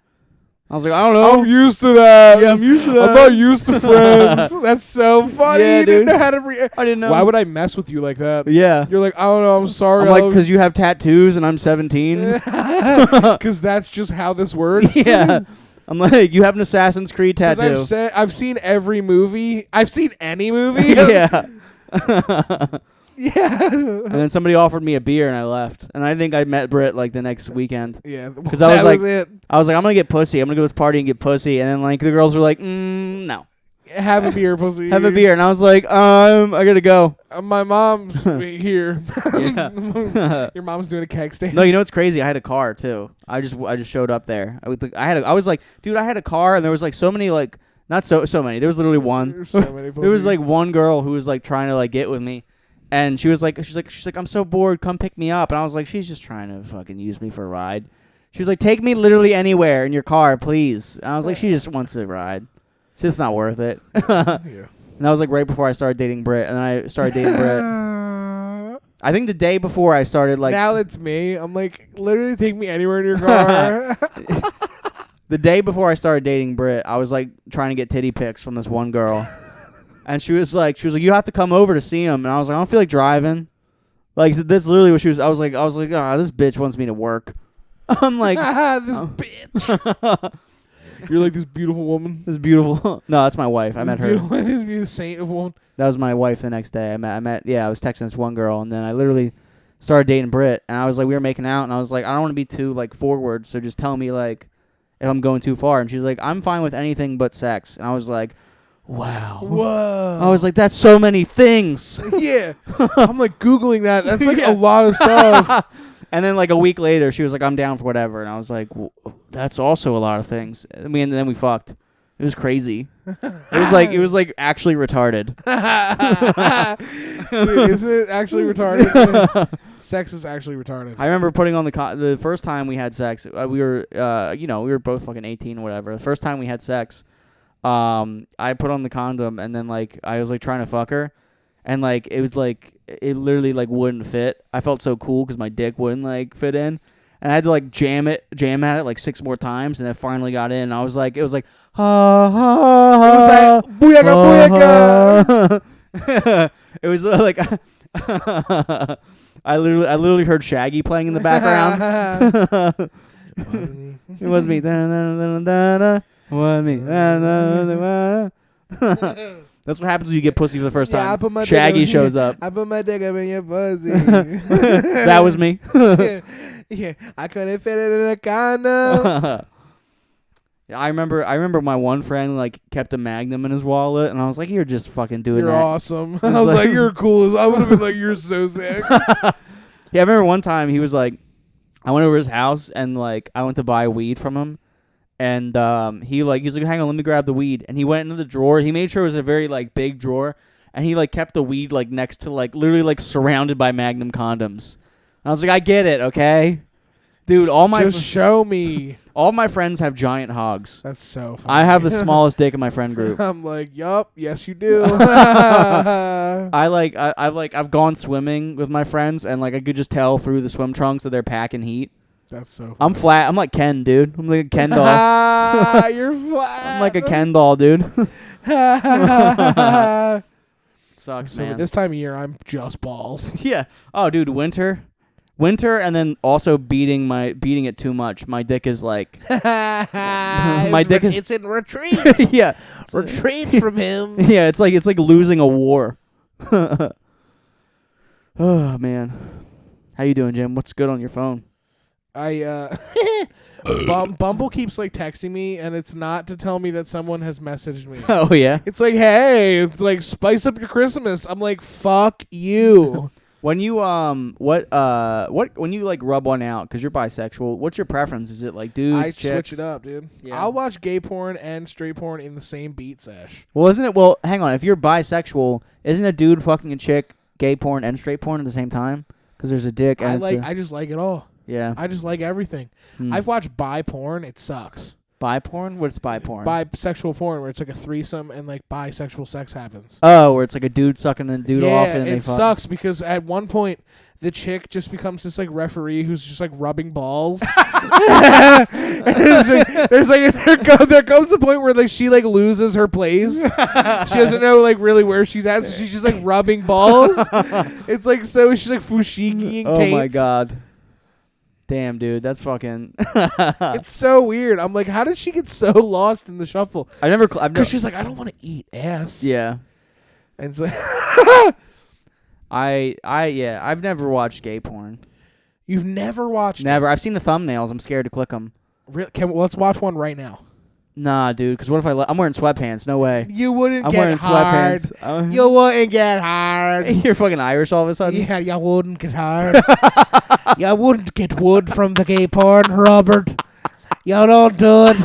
I was like, I don't know. I'm used to that. Yeah, I'm used to that. I'm not used to friends. That's so funny. Yeah, you didn't know how to I didn't know. Why would I mess with you like that? Yeah. You're like, I don't know. I'm sorry. I'm like, because you have tattoos and I'm 17. Because that's just how this works. Yeah. I'm like, you have an Assassin's Creed tattoo. I've seen every movie. I've seen any movie. Yeah. Yeah. And then somebody offered me a beer and I left. And I think I met Britt like the next weekend. Yeah. Because I was that like, was it. I'm gonna get pussy. I'm gonna go to this party and get pussy. And then like the girls were like, no. Have a beer, pussy. Have a beer. And I was like, I gotta go. My mom's here. Yeah. Your mom's doing a keg stand. No, you know what's crazy? I had a car too. I just showed up there. I was like, dude, I had a car and there was like so many like not so many. There was literally one. There's so many There was like one girl who was like trying to like get with me. And she's like, I'm so bored. Come pick me up. And I was like, she's just trying to fucking use me for a ride. She was like, take me literally anywhere in your car, please. And I was like, she just wants to ride. It's just not worth it. Yeah. And that was like right before I started dating Britt. And then I started dating Britt. I think the day before I started like. Now it's me. I'm like, literally take me anywhere in your car. The day before I started dating Britt, I was like trying to get titty pics from this one girl. And she was like, you have to come over to see him. And I was like, I don't feel like driving. Like, that's literally what she was. I was like, this bitch wants me to work. I'm like, this bitch. You're like this beautiful woman. This beautiful. No, that's my wife. I met her. This beautiful saint of a woman. That was my wife the next day. I was texting this one girl. And then I literally started dating Britt. And I was like, we were making out. And I was like, I don't want to be too, like, forward. So just tell me, like, if I'm going too far. And she's like, I'm fine with anything but sex. And I was like, wow. Whoa. I was like, that's so many things. Yeah. I'm like Googling that. That's like a lot of stuff. And then like a week later, she was like, I'm down for whatever. And I was like, that's also a lot of things. I mean, and then we fucked. It was crazy. It was like actually retarded. Dude, isn't it actually retarded? Sex is actually retarded. I remember putting on the first time we had sex. We were both fucking 18 or whatever. The first time we had sex. I put on the condom and then like I was like trying to fuck her, and like it was like it literally like wouldn't fit. I felt so cool because my dick wouldn't like fit in, and I had to like jam at it like 6 more times, and it finally got in. And I was like, it was like ha ha ha, booyaka booyaka. It was like I literally heard Shaggy playing in the background. It was me. That's what happens when you get pussy for the first time. Shaggy shows up. I put my dick up in your pussy. That was me. Yeah, I couldn't fit it in a condom. Yeah, I remember my one friend like kept a Magnum in his wallet, and I was like, "You're just fucking doing You're that." awesome. I was like, "You're cool." I would have been like, "You're so sick." Yeah, I remember one time he was like, I went over to his house and like I went to buy weed from him. And he's like, hang on, let me grab the weed. And he went into the drawer. He made sure it was a very like big drawer, and he like kept the weed like next to like literally like surrounded by Magnum condoms. And I was like, I get it, okay, dude. Just show me. All my friends have giant hogs. That's so funny. I have the smallest dick in my friend group. I'm like, yup, yes you do. I've gone swimming with my friends, and like I could just tell through the swim trunks that they're packing heat. That's so funny. I'm flat. I'm like Ken, dude. I'm like a Ken doll. You're flat. I'm like a Ken doll, dude. Sucks, so man. This time of year, I'm just balls. Yeah. Oh, dude, winter, and then also beating it too much. My dick is like it's in retreat. Yeah, retreat from him. Yeah, it's like losing a war. Oh man, how you doing, Jim? What's good on your phone? Bumble keeps like texting me, and it's not to tell me that someone has messaged me. Oh yeah. It's like, hey, it's like spice up your Christmas. I'm like, fuck you. When you when you like rub one out because you're bisexual, what's your preference? Is it like dudes, I chicks? switch it up, dude. Yeah. I'll watch gay porn and straight porn in the same beat sesh. Well, isn't it? Well, hang on. If you're bisexual, isn't a dude fucking a chick gay porn and straight porn at the same time? Because there's a dick. And I just like it all. Yeah. I just like everything. I've watched bi porn. It sucks. Bi porn? What's bi porn? Bisexual porn, where it's like a threesome and like bisexual sex happens. Oh, where it's like a dude sucking a dude off and it they fuck. sucks because at one point the chick just becomes this like referee who's just like rubbing balls. There comes a point where like she like loses her place. She doesn't know like really where she's at, so she's just like rubbing balls. It's like so she's like fushigi-ing Oh taints. my god. Damn, dude, that's fucking. It's so weird. I'm like, how did she get so lost in the shuffle? I've never. Because she's like, I don't want to eat ass. Yeah. And it's like, I've never watched gay porn. You've never watched Never. I've seen the thumbnails. I'm scared to click them. Let's watch one right now. Nah, dude, because what if I'm wearing sweatpants? No way. You wouldn't I'm get wearing hard. sweatpants. You wouldn't get hard. You're fucking Irish all of a sudden? Yeah, you wouldn't get hard. You wouldn't get wood from the gay porn, Robert. You don't do it.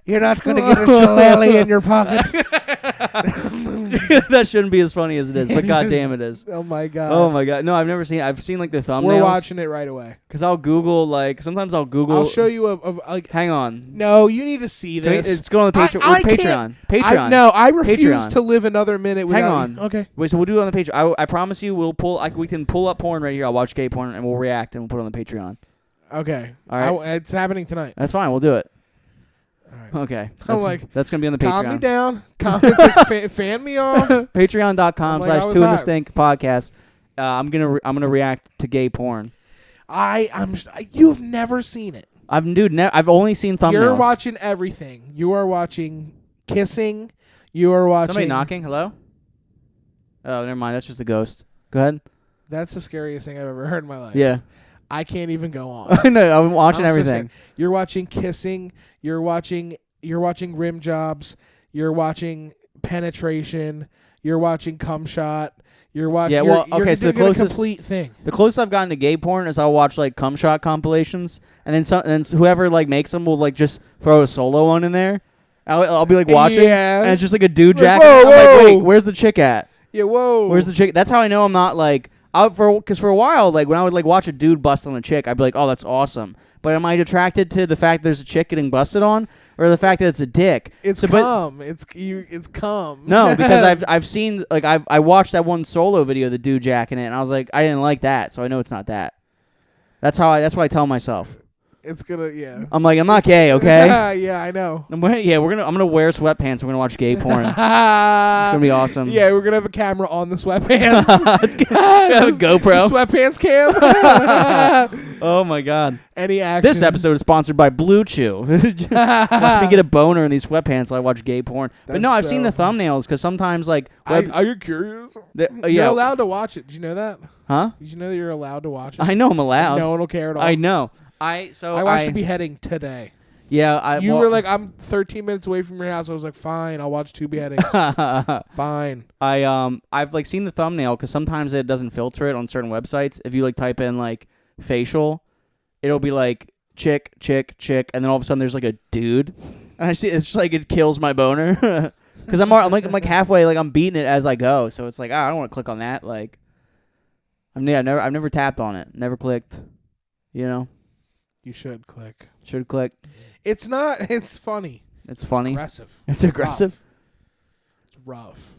You're not going to get a shillelagh in your pocket. That shouldn't be as funny as it is, but goddamn it is. Oh, my God. Oh, my God. No, I've never seen it. I've seen, like, the thumbnails. We're watching it right away. Because I'll Google, like, sometimes I'll Google. I'll show you like. Hang on. No, you need to see this. It's going on the Patreon. Patreon. No, I refuse Patreon. to live another minute without. Hang on. Okay. Wait, so we'll do it on the Patreon. I promise you, we can pull up porn right here. I'll watch gay porn and we'll react and we'll put it on the Patreon. Okay. All right. It's happening tonight. That's fine. We'll do it. All right. Okay. I'm That's going to be on the Patreon. Calm me down. It's like, fan me off. Patreon.com/Two in the Stink podcast. I'm gonna react to gay porn. You've never seen it. I've only seen thumbnails. You're watching everything. You are watching kissing. You are watching. Somebody knocking. Hello? Oh, never mind. That's just a ghost. Go ahead. That's the scariest thing I've ever heard in my life. Yeah. I can't even go on. I know. I'm watching everything. You're watching kissing. You're watching rim jobs. You're watching penetration. You're watching cum shot. You're watching. Yeah. Well, okay. So the closest complete thing. The closest I've gotten to gay porn is I'll watch like cum shot compilations, and then whoever like makes them will like just throw a solo one in there. I'll be like watching, and it's just like a dude jacking. Whoa, I'm whoa. like, wait, where's the chick at? Yeah. Whoa. Where's the chick? That's how I know I'm not like because for a while, like when I would like watch a dude bust on a chick, I'd be like, oh, that's awesome. But am I attracted to the fact that there's a chick getting busted on, or the fact that it's a dick? It's cum. It's cum. No, because I've seen like I watched that one solo video of the dude jacking it, and I was like, I didn't like that, so I know it's not that. That's what I tell myself. It's gonna I'm like, I'm not gay, okay? Yeah, I know. I'm gonna wear sweatpants. We're gonna watch gay porn. It's gonna be awesome. Yeah, we're gonna have a camera on the sweatpants. Have a GoPro. Sweatpants cam. Oh my God. Any action. This episode is sponsored by Blue Chew. Watch me get a boner in these sweatpants while I watch gay porn. But no, I've seen the thumbnails because sometimes like. Are you curious? You're allowed to watch it. Did you know that? Huh? Did you know that you're allowed to watch it? I know I'm allowed. No one will care at all. I know. I watched the beheading today. Yeah, you were like, I'm 13 minutes away from your house. I was like, fine, I'll watch 2 beheadings. Fine. I've like seen the thumbnail because sometimes it doesn't filter it on certain websites. If you like type in like facial, it'll be like chick, and then all of a sudden there's like a dude, and I see it's just like it kills my boner because I'm like halfway, like I'm beating it as I go. So it's like I don't want to click on that. Like I've never tapped on it, never clicked. You know. You should click. Should click. It's not. It's funny. It's funny. Aggressive. It's aggressive. It's rough.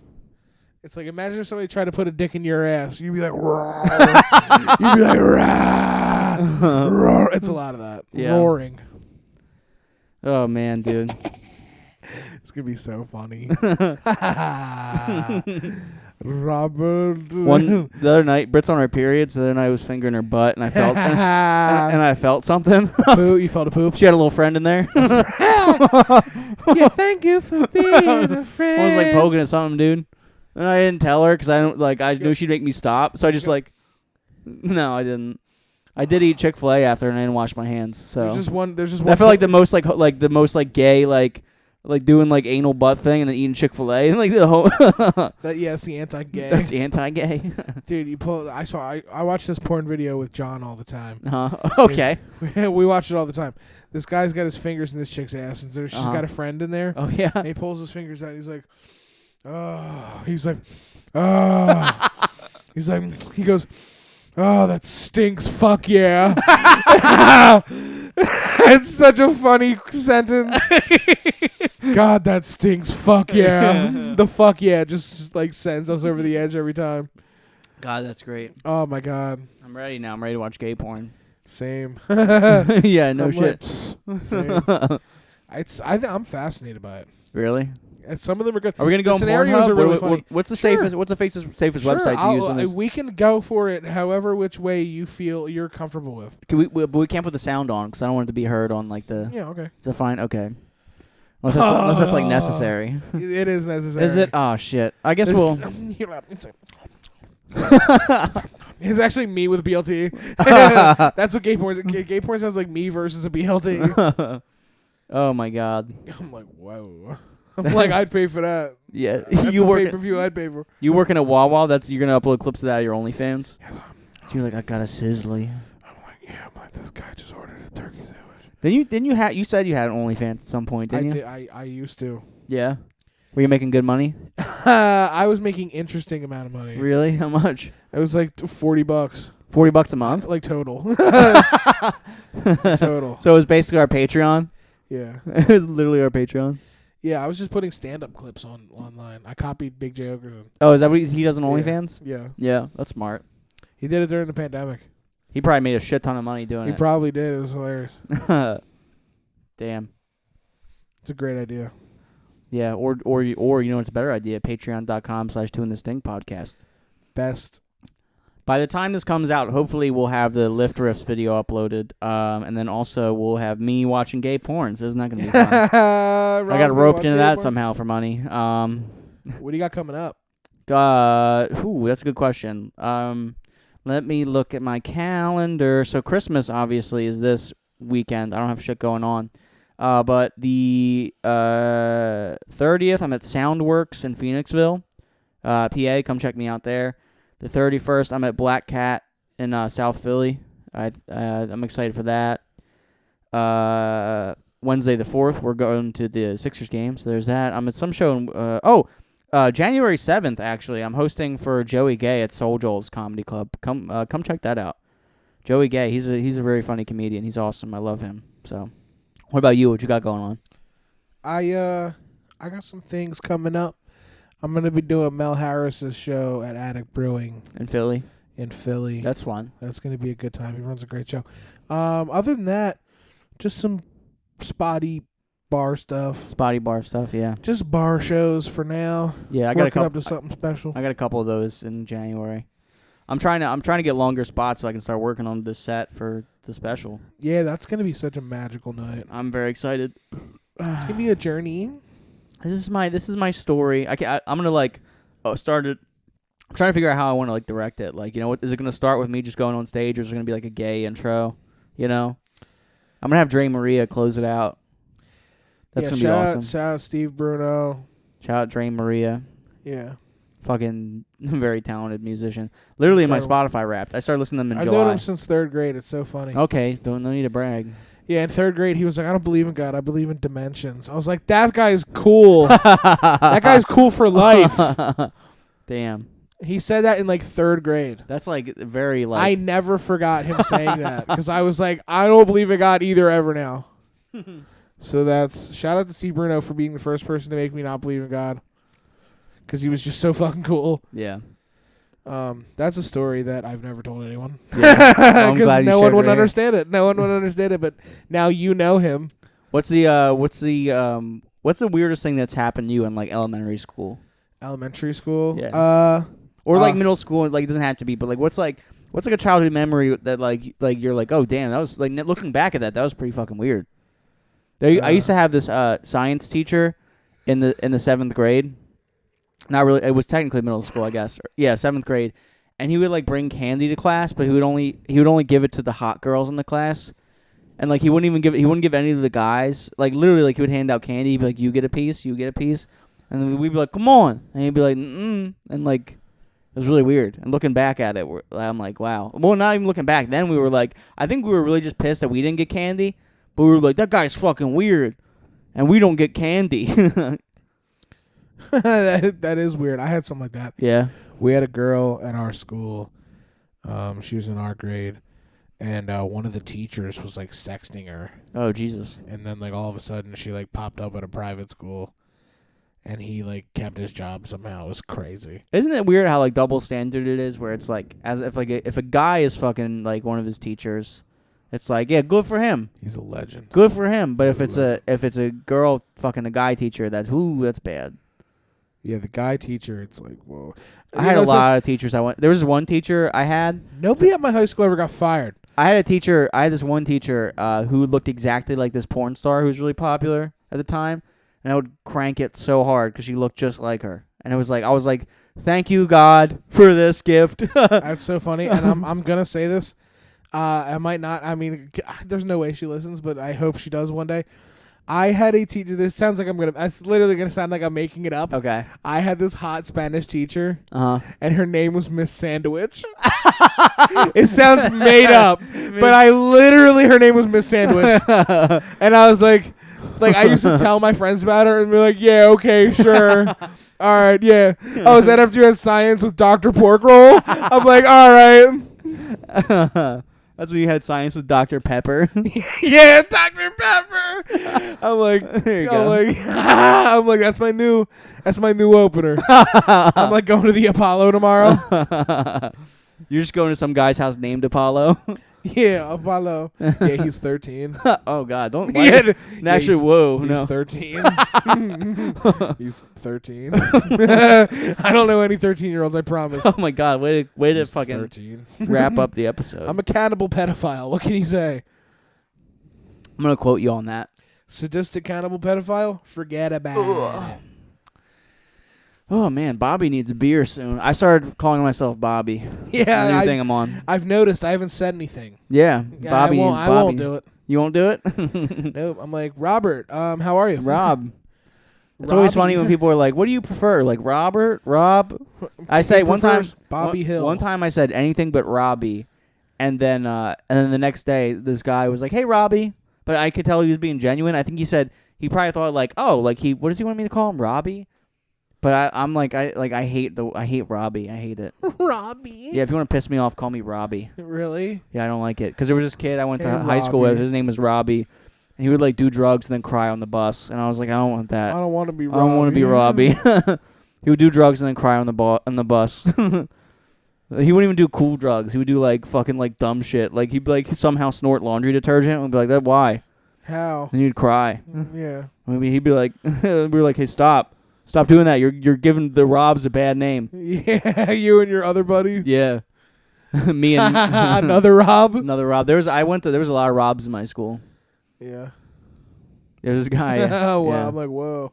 It's like imagine if somebody tried to put a dick in your ass. You'd be like, Rawr. You'd be like, Rawr. It's a lot of that. Yeah. Roaring. Oh man, dude. It's gonna be so funny. Robert. The other night, Britt's on her period, so the other night I was fingering her butt, and I felt and I felt something. You felt a poop? She had a little friend in there. Yeah, thank you for being a friend. I was like poking at something, dude, and I didn't tell her because I knew she'd make me stop, so I just like, no, I didn't. I did eat Chick-fil-A after, and I didn't wash my hands. So there's just one. I feel like the most gay like doing like anal butt thing and then eating Chick-fil-A and like the whole it's the anti-gay. That's anti-gay. Dude, I watch this porn video with John all the time. Okay. We watch it all the time. This guy's got his fingers in this chick's ass and she's got a friend in there. Oh yeah. And he pulls his fingers out and he's like, oh, he goes, oh, that stinks. Fuck yeah. It's such a funny sentence. God, that stinks. Fuck yeah. The fuck yeah just like sends us over the edge every time. God, that's great. Oh my God. I'm ready now. I'm ready to watch gay porn. Same. Yeah, no shit. Same. I'm fascinated by it. Really? And some of them are good. Are we gonna go? The scenarios are really funny. What's the safest? What's the safest website to use on this? We can go for it, however which way you feel you're comfortable with. But we can't put the sound on because I don't want it to be heard on like the. Yeah. Okay. Is that fine? Okay. Unless that's like necessary. It is necessary. Is it? Oh shit! I guess we'll. It's actually me with a BLT. That's what gay porn is. Gay porn sounds like me versus a BLT. Oh my god. I'm like, whoa. I'm like, I'd pay for that. Yeah, That's you a work. pay-per-view I'd pay for. You working at Wawa? You're gonna upload clips of that at your OnlyFans. Yes, so you're like, I got a sizzly. I'm like, this guy just ordered a turkey sandwich. You said you had an OnlyFans at some point, didn't you? I used to. Yeah. Were you making good money? I was making interesting amount of money. Really? How much? It was like $40. $40 a month? Like total. Total. So it was basically our Patreon? Yeah. It was literally our Patreon? Yeah, I was just putting stand-up clips online. I copied Big J Okerson. Oh, is that what he does on OnlyFans? Yeah. Yeah, that's smart. He did it during the pandemic. He probably made a shit ton of money doing it. He probably did. It was hilarious. Damn. It's a great idea. Yeah, or you know it's a better idea, patreon.com/2inthesting podcast. Best. By the time this comes out, hopefully we'll have the lift riffs video uploaded, and then also we'll have me watching gay porn. So isn't that going to be fun? I got roped into that somehow for money. What do you got coming up? That's a good question. Let me look at my calendar. So Christmas obviously is this weekend. I don't have shit going on. But the 30th, I'm at Soundworks in Phoenixville, PA. Come check me out there. The 31st, I'm at Black Cat in South Philly. I'm excited for that. Wednesday the 4th, we're going to the Sixers game, so there's that. I'm at some show in, January 7th, actually. I'm hosting for Joey Gay at Soul Joel's Comedy Club. Come check that out. Joey Gay, he's a very funny comedian. He's awesome. I love him. So, what about you? What you got going on? I got some things coming up. I'm going to be doing Mel Harris's show at Attic Brewing. In Philly? In Philly. That's fun. That's going to be a good time. He runs a great show. Other than that, just some spotty bar stuff. Spotty bar stuff, yeah. Just bar shows for now. Yeah, I got working up to something special. I got a couple of those in January. I'm trying to get longer spots so I can start working on the set for the special. Yeah, that's going to be such a magical night. I'm very excited. It's going to be a journey. This is my story. I'm gonna start it. I'm trying to figure out how I want to direct it. What is it gonna start with me just going on stage, or is it gonna be a gay intro? I'm gonna have Dre Maria close it out. That's gonna be awesome. Shout out Steve Bruno. Shout out Dre Maria. Yeah. Fucking very talented musician. Literally in my Spotify Wrapped. I started listening to them in July. I've known him since 3rd grade. It's so funny. Okay, no need to brag. Yeah, in 3rd grade, he was like, I don't believe in God. I believe in dimensions. I was like, that guy's cool. That guy's cool for life. Damn. He said that in 3rd grade. That's very I never forgot him saying that because I was like, I don't believe in God either ever now. So that's shout out to C. Bruno for being the first person to make me not believe in God because he was just so fucking cool. Yeah. That's a story that I've never told anyone. Yeah. Because no one would understand it. No one would understand it, but now you know him. What's the weirdest thing that's happened to you in elementary school? Elementary school? Yeah. Or middle school, it doesn't have to be, but what's a childhood memory that you're like, oh damn, that was looking back at that was pretty fucking weird. I used to have this science teacher in the 7th grade. Not really. It was technically middle school, I guess. Yeah, 7th grade, and he would bring candy to class, but he would only give it to the hot girls in the class, and he wouldn't give any to the guys. Literally, he would hand out candy, he'd be like, you get a piece, and then we'd be like, come on, and he'd be like, and it was really weird. And looking back at it, I'm like, wow. Well, not even looking back. Then we were I think we were really just pissed that we didn't get candy, but we were like, that guy's fucking weird, and we don't get candy. That is weird. I had something like that. Yeah. We had a girl at our school. She was in our grade, and one of the teachers was sexting her. Oh Jesus! And then all of a sudden she popped up at a private school, and he kept his job somehow. It was crazy. Isn't it weird how double standard it is? Where it's as if if a guy is fucking one of his teachers, it's yeah, good for him. He's a legend. Good for him. But if it's a girl fucking a guy teacher, that's bad. Yeah, the guy teacher, it's whoa. I had a lot of teachers. There was one teacher I had. Nobody at my high school ever got fired. I had this one teacher who looked exactly like this porn star who was really popular at the time, and I would crank it so hard because she looked just like her. And it was like, I was like, thank you, God, for this gift. That's so funny. And I'm gonna say this. I might not. I mean, there's no way she listens, but I hope she does one day. I had a teacher. This sounds like it's literally gonna sound like I'm making it up. Okay. I had this hot Spanish teacher, Uh-huh. and her name was Miss Sandwich. It sounds made up, but her name was Miss Sandwich, and I was like I used to tell my friends about her and be like, yeah, okay, sure. All right, yeah. Oh, is that after you had science with Dr. Pork Roll? I'm like, all right. That's when you had science with Dr. Pepper. Yeah, Dr. Pepper. I'm like, There you go. I'm like, that's my new opener. I'm like going to the Apollo tomorrow. You're just going to some guy's house named Apollo. Yeah, Apollo. Yeah, he's 13. Oh God, don't. Yeah, Actually, whoa, he's no. 13. He's 13. I don't know any 13-year-olds. I promise. Oh my God, way to He's fucking 13. wrap up the episode. I'm a cannibal pedophile. What can you say? I'm gonna quote you on that. Sadistic cannibal pedophile? Forget about it. Oh man, Bobby needs a beer soon. I started calling myself Bobby. Yeah, It's the new thing I'm on. I've noticed. I haven't said anything. Yeah, Yeah, Bobby. I won't do it. You won't do it? Nope. I'm like, Robert, how are you? Rob. It's always Robbie. funny when people are like, "What do you prefer?" Like Robert, Rob. I say one time, Bobby Hill. One time I said anything but Robbie, and then the next day this guy was like, "Hey Robbie," but I could tell he was being genuine. I think he probably thought like, "Oh, like what does he want me to call him, Robbie?" But I'm like I hate Robbie. I hate it. Robbie. Yeah, if you want to piss me off, call me Robbie. Really? Yeah, I don't like it because there was this kid I went to Hey, high school with. Robbie. His name was Robbie, and he would like do drugs and then cry on the bus. And I was like, I don't want that. I don't want to be I Robbie. don't want to be Robbie. He would do drugs and then cry on the bus. He wouldn't even do cool drugs. He would do like fucking like dumb shit. Like he'd like somehow snort laundry detergent and be like, "That why?" How? And he'd cry. Yeah. Maybe he'd be like, "We were like, hey, stop doing that. You're giving the Robs a bad name." Yeah, you and your other buddy. Yeah, me and Another Rob. another Rob. There was a lot of Robs in my school. Yeah. There's this guy. Oh wow! Yeah. I'm like, whoa.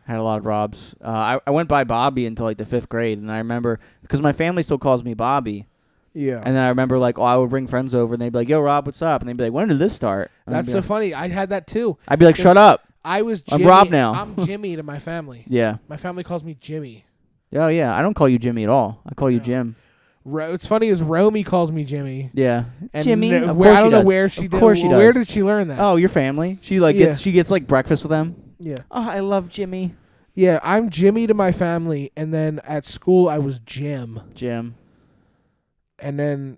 Had a lot of Robs. I went by Bobby until like the 5th grade, and I remember because my family still calls me Bobby. Yeah. And then I remember like, I would bring friends over, and they'd be like, "Yo, Rob, what's up?" And they'd be like, "When did this start?" And That's so funny. I had that too. I'd be like, "Shut up." I was I'm Jimmy. Rob now. I'm Jimmy to my family. Yeah. My family calls me Jimmy. Oh yeah. I don't call you Jimmy at all. I call you No. Jim. What's funny is Romy calls me Jimmy. Yeah. And Jimmy. I Of course don't she know does. where she Of did. course she Where does. did she learn that? Oh, your family. She like Yeah. gets like breakfast with them. Yeah. Oh, I love Jimmy. Yeah, I'm Jimmy to my family, and then at school I was Jim, Jim. and then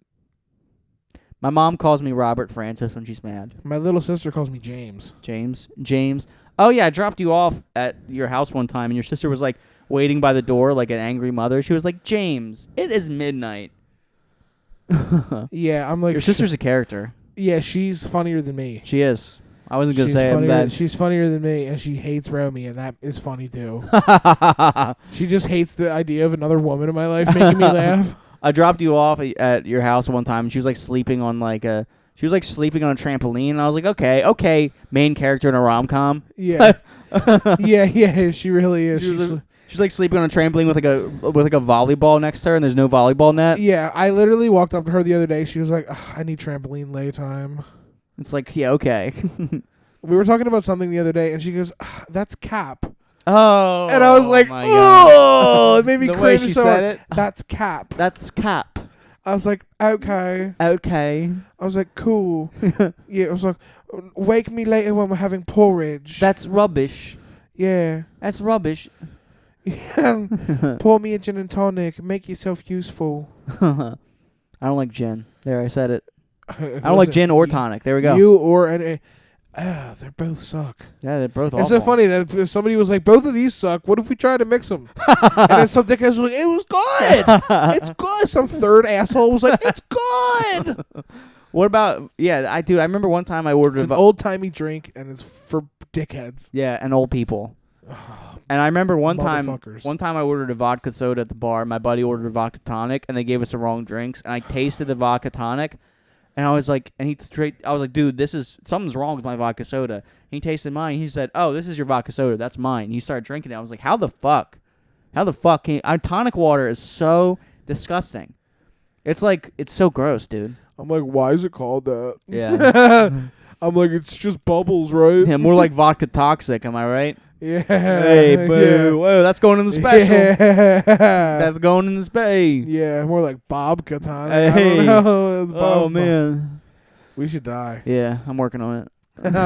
My mom calls me Robert Francis when she's mad. my little sister calls me James. James. Oh yeah, I dropped you off at your house one time, and your sister was like waiting by the door like an angry mother. She was like, "James, it is midnight." Yeah, I'm like Your sister's a character. Yeah, she's funnier than me. She is. I wasn't gonna She's say I'm funnier, bad. she's funnier than me, and she hates Romy, and that is funny too. She just hates the idea of another woman in my life making me laugh. I dropped you off at your house one time, and she was like sleeping on a trampoline. And I was like, okay, main character in a rom-com. Yeah, yeah, she really is. She's like sleeping on a trampoline with like a volleyball next to her, and there's no volleyball net. Yeah, I literally walked up to her the other day. She was like, "I need trampoline lay time." It's like, yeah, okay. We were talking about something the other day, and she goes, "That's Cap." Oh, And I was like, my God. "Oh!" It made me The way cringe she so said hard. it. That's Cap. That's Cap. I was like, "Okay." Okay. I was like, "Cool." Yeah, I was like, "Wake me later when we're having porridge." That's rubbish. Yeah. That's rubbish. Pour me a gin and tonic. Make yourself useful. I don't like gin. There, I said it. I don't like gin or tonic. There we go. You or any. They both suck. Yeah, they're both awful. It's so funny that if somebody was like, both of these suck. What if we tried to mix them? And then some dickhead was like, it was good. It's good. Some third asshole was like, it's good. What about, yeah, I remember one time I ordered It's an old-timey drink, and it's for dickheads. Yeah, and old people. And I remember one time Motherfuckers. I ordered a vodka soda at the bar. My buddy ordered a vodka tonic, and they gave us the wrong drinks. And I tasted the vodka tonic, and I was like, I was like, dude, something's wrong with my vodka soda. And he tasted mine. He said, "Oh, this is your vodka soda. That's mine." And he started drinking it. I was like, how the fuck? How the fuck can tonic water is so disgusting. It's like it's so gross, dude. I'm like, why is it called that? Yeah. I'm like, it's just bubbles, right? Yeah, more like vodka toxic, am I right? Yeah. Hey, boo. Yeah. Whoa, that's going in the special. Yeah. That's going in the space. Yeah, more like Bob Katana. Hey. I don't know. It's Bob. Oh, man. We should die. Yeah, I'm working on it.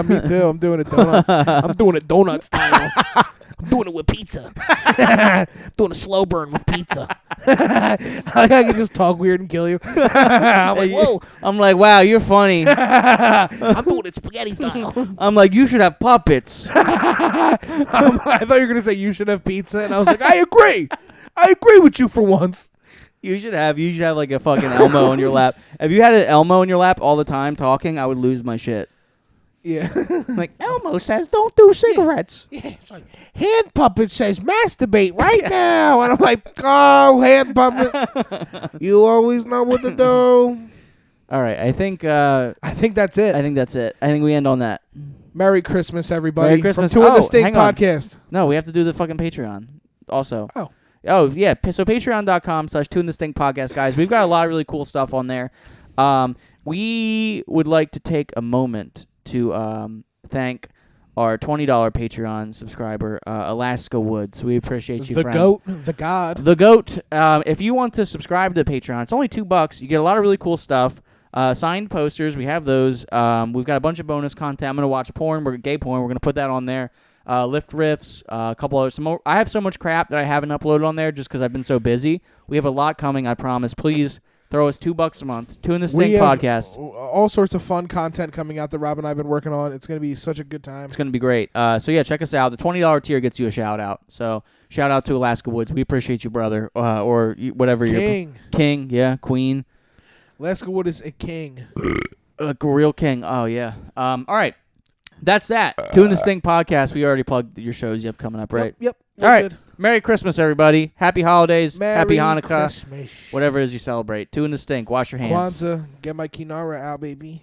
Me too. I'm doing it donuts. I'm doing it donut style. I'm doing it with pizza. I'm doing a slow burn with pizza. I can just talk weird and kill you. I'm like, whoa. I'm like, wow, you're funny. I'm doing it spaghetti style. I'm like, you should have puppets. I thought you were gonna say you should have pizza, and I was like, I agree. I agree with you for once. You should have like a fucking Elmo in your lap. If you had an Elmo in your lap all the time talking, I would lose my shit. Yeah. Like, Elmo says don't do cigarettes. Yeah, it's like, hand puppet says masturbate right now. And I'm like, oh, hand puppet. You always know what to do. All right, I think that's it. I think that's it. I think we end on that. Merry Christmas, everybody. Merry Christmas. From Two in the Oh, Stink hang on. podcast. No, we have to do the fucking Patreon also. Oh, yeah. So patreon.com/Two in the Stink podcast, guys. We've got a lot of really cool stuff on there. We would like to take a moment to thank our $20 Patreon subscriber, Alaska Woods. We appreciate you, the friend. goat, the god. The GOAT. If you want to subscribe to Patreon, it's only $2. You get a lot of really cool stuff. Signed posters. We have those. We've got a bunch of bonus content. I'm going to watch porn. We're gay porn. We're going to put that on there. Lift riffs. A couple of some more. I have so much crap that I haven't uploaded on there just because I've been so busy. We have a lot coming, I promise. Please throw us $2 a month. Two in the Stink podcast. All sorts of fun content coming out that Rob and I have been working on. It's going to be such a good time. It's going to be great. So, yeah, check us out. The $20 tier gets you a shout-out. So, shout-out to Alaska Woods. We appreciate you, brother. Or whatever King. King, yeah, queen. Alaska Wood is a king. A real king. Oh, yeah. All right. That's that. Two in the Stink podcast. We already plugged your shows you have coming up, right? Yep. All right. Good. Merry Christmas, everybody. Happy holidays. Happy Merry Hanukkah. Christmas. Whatever it is you celebrate. Two in the Stink. Wash your hands. Kwanzaa. Get my Kinara out, baby.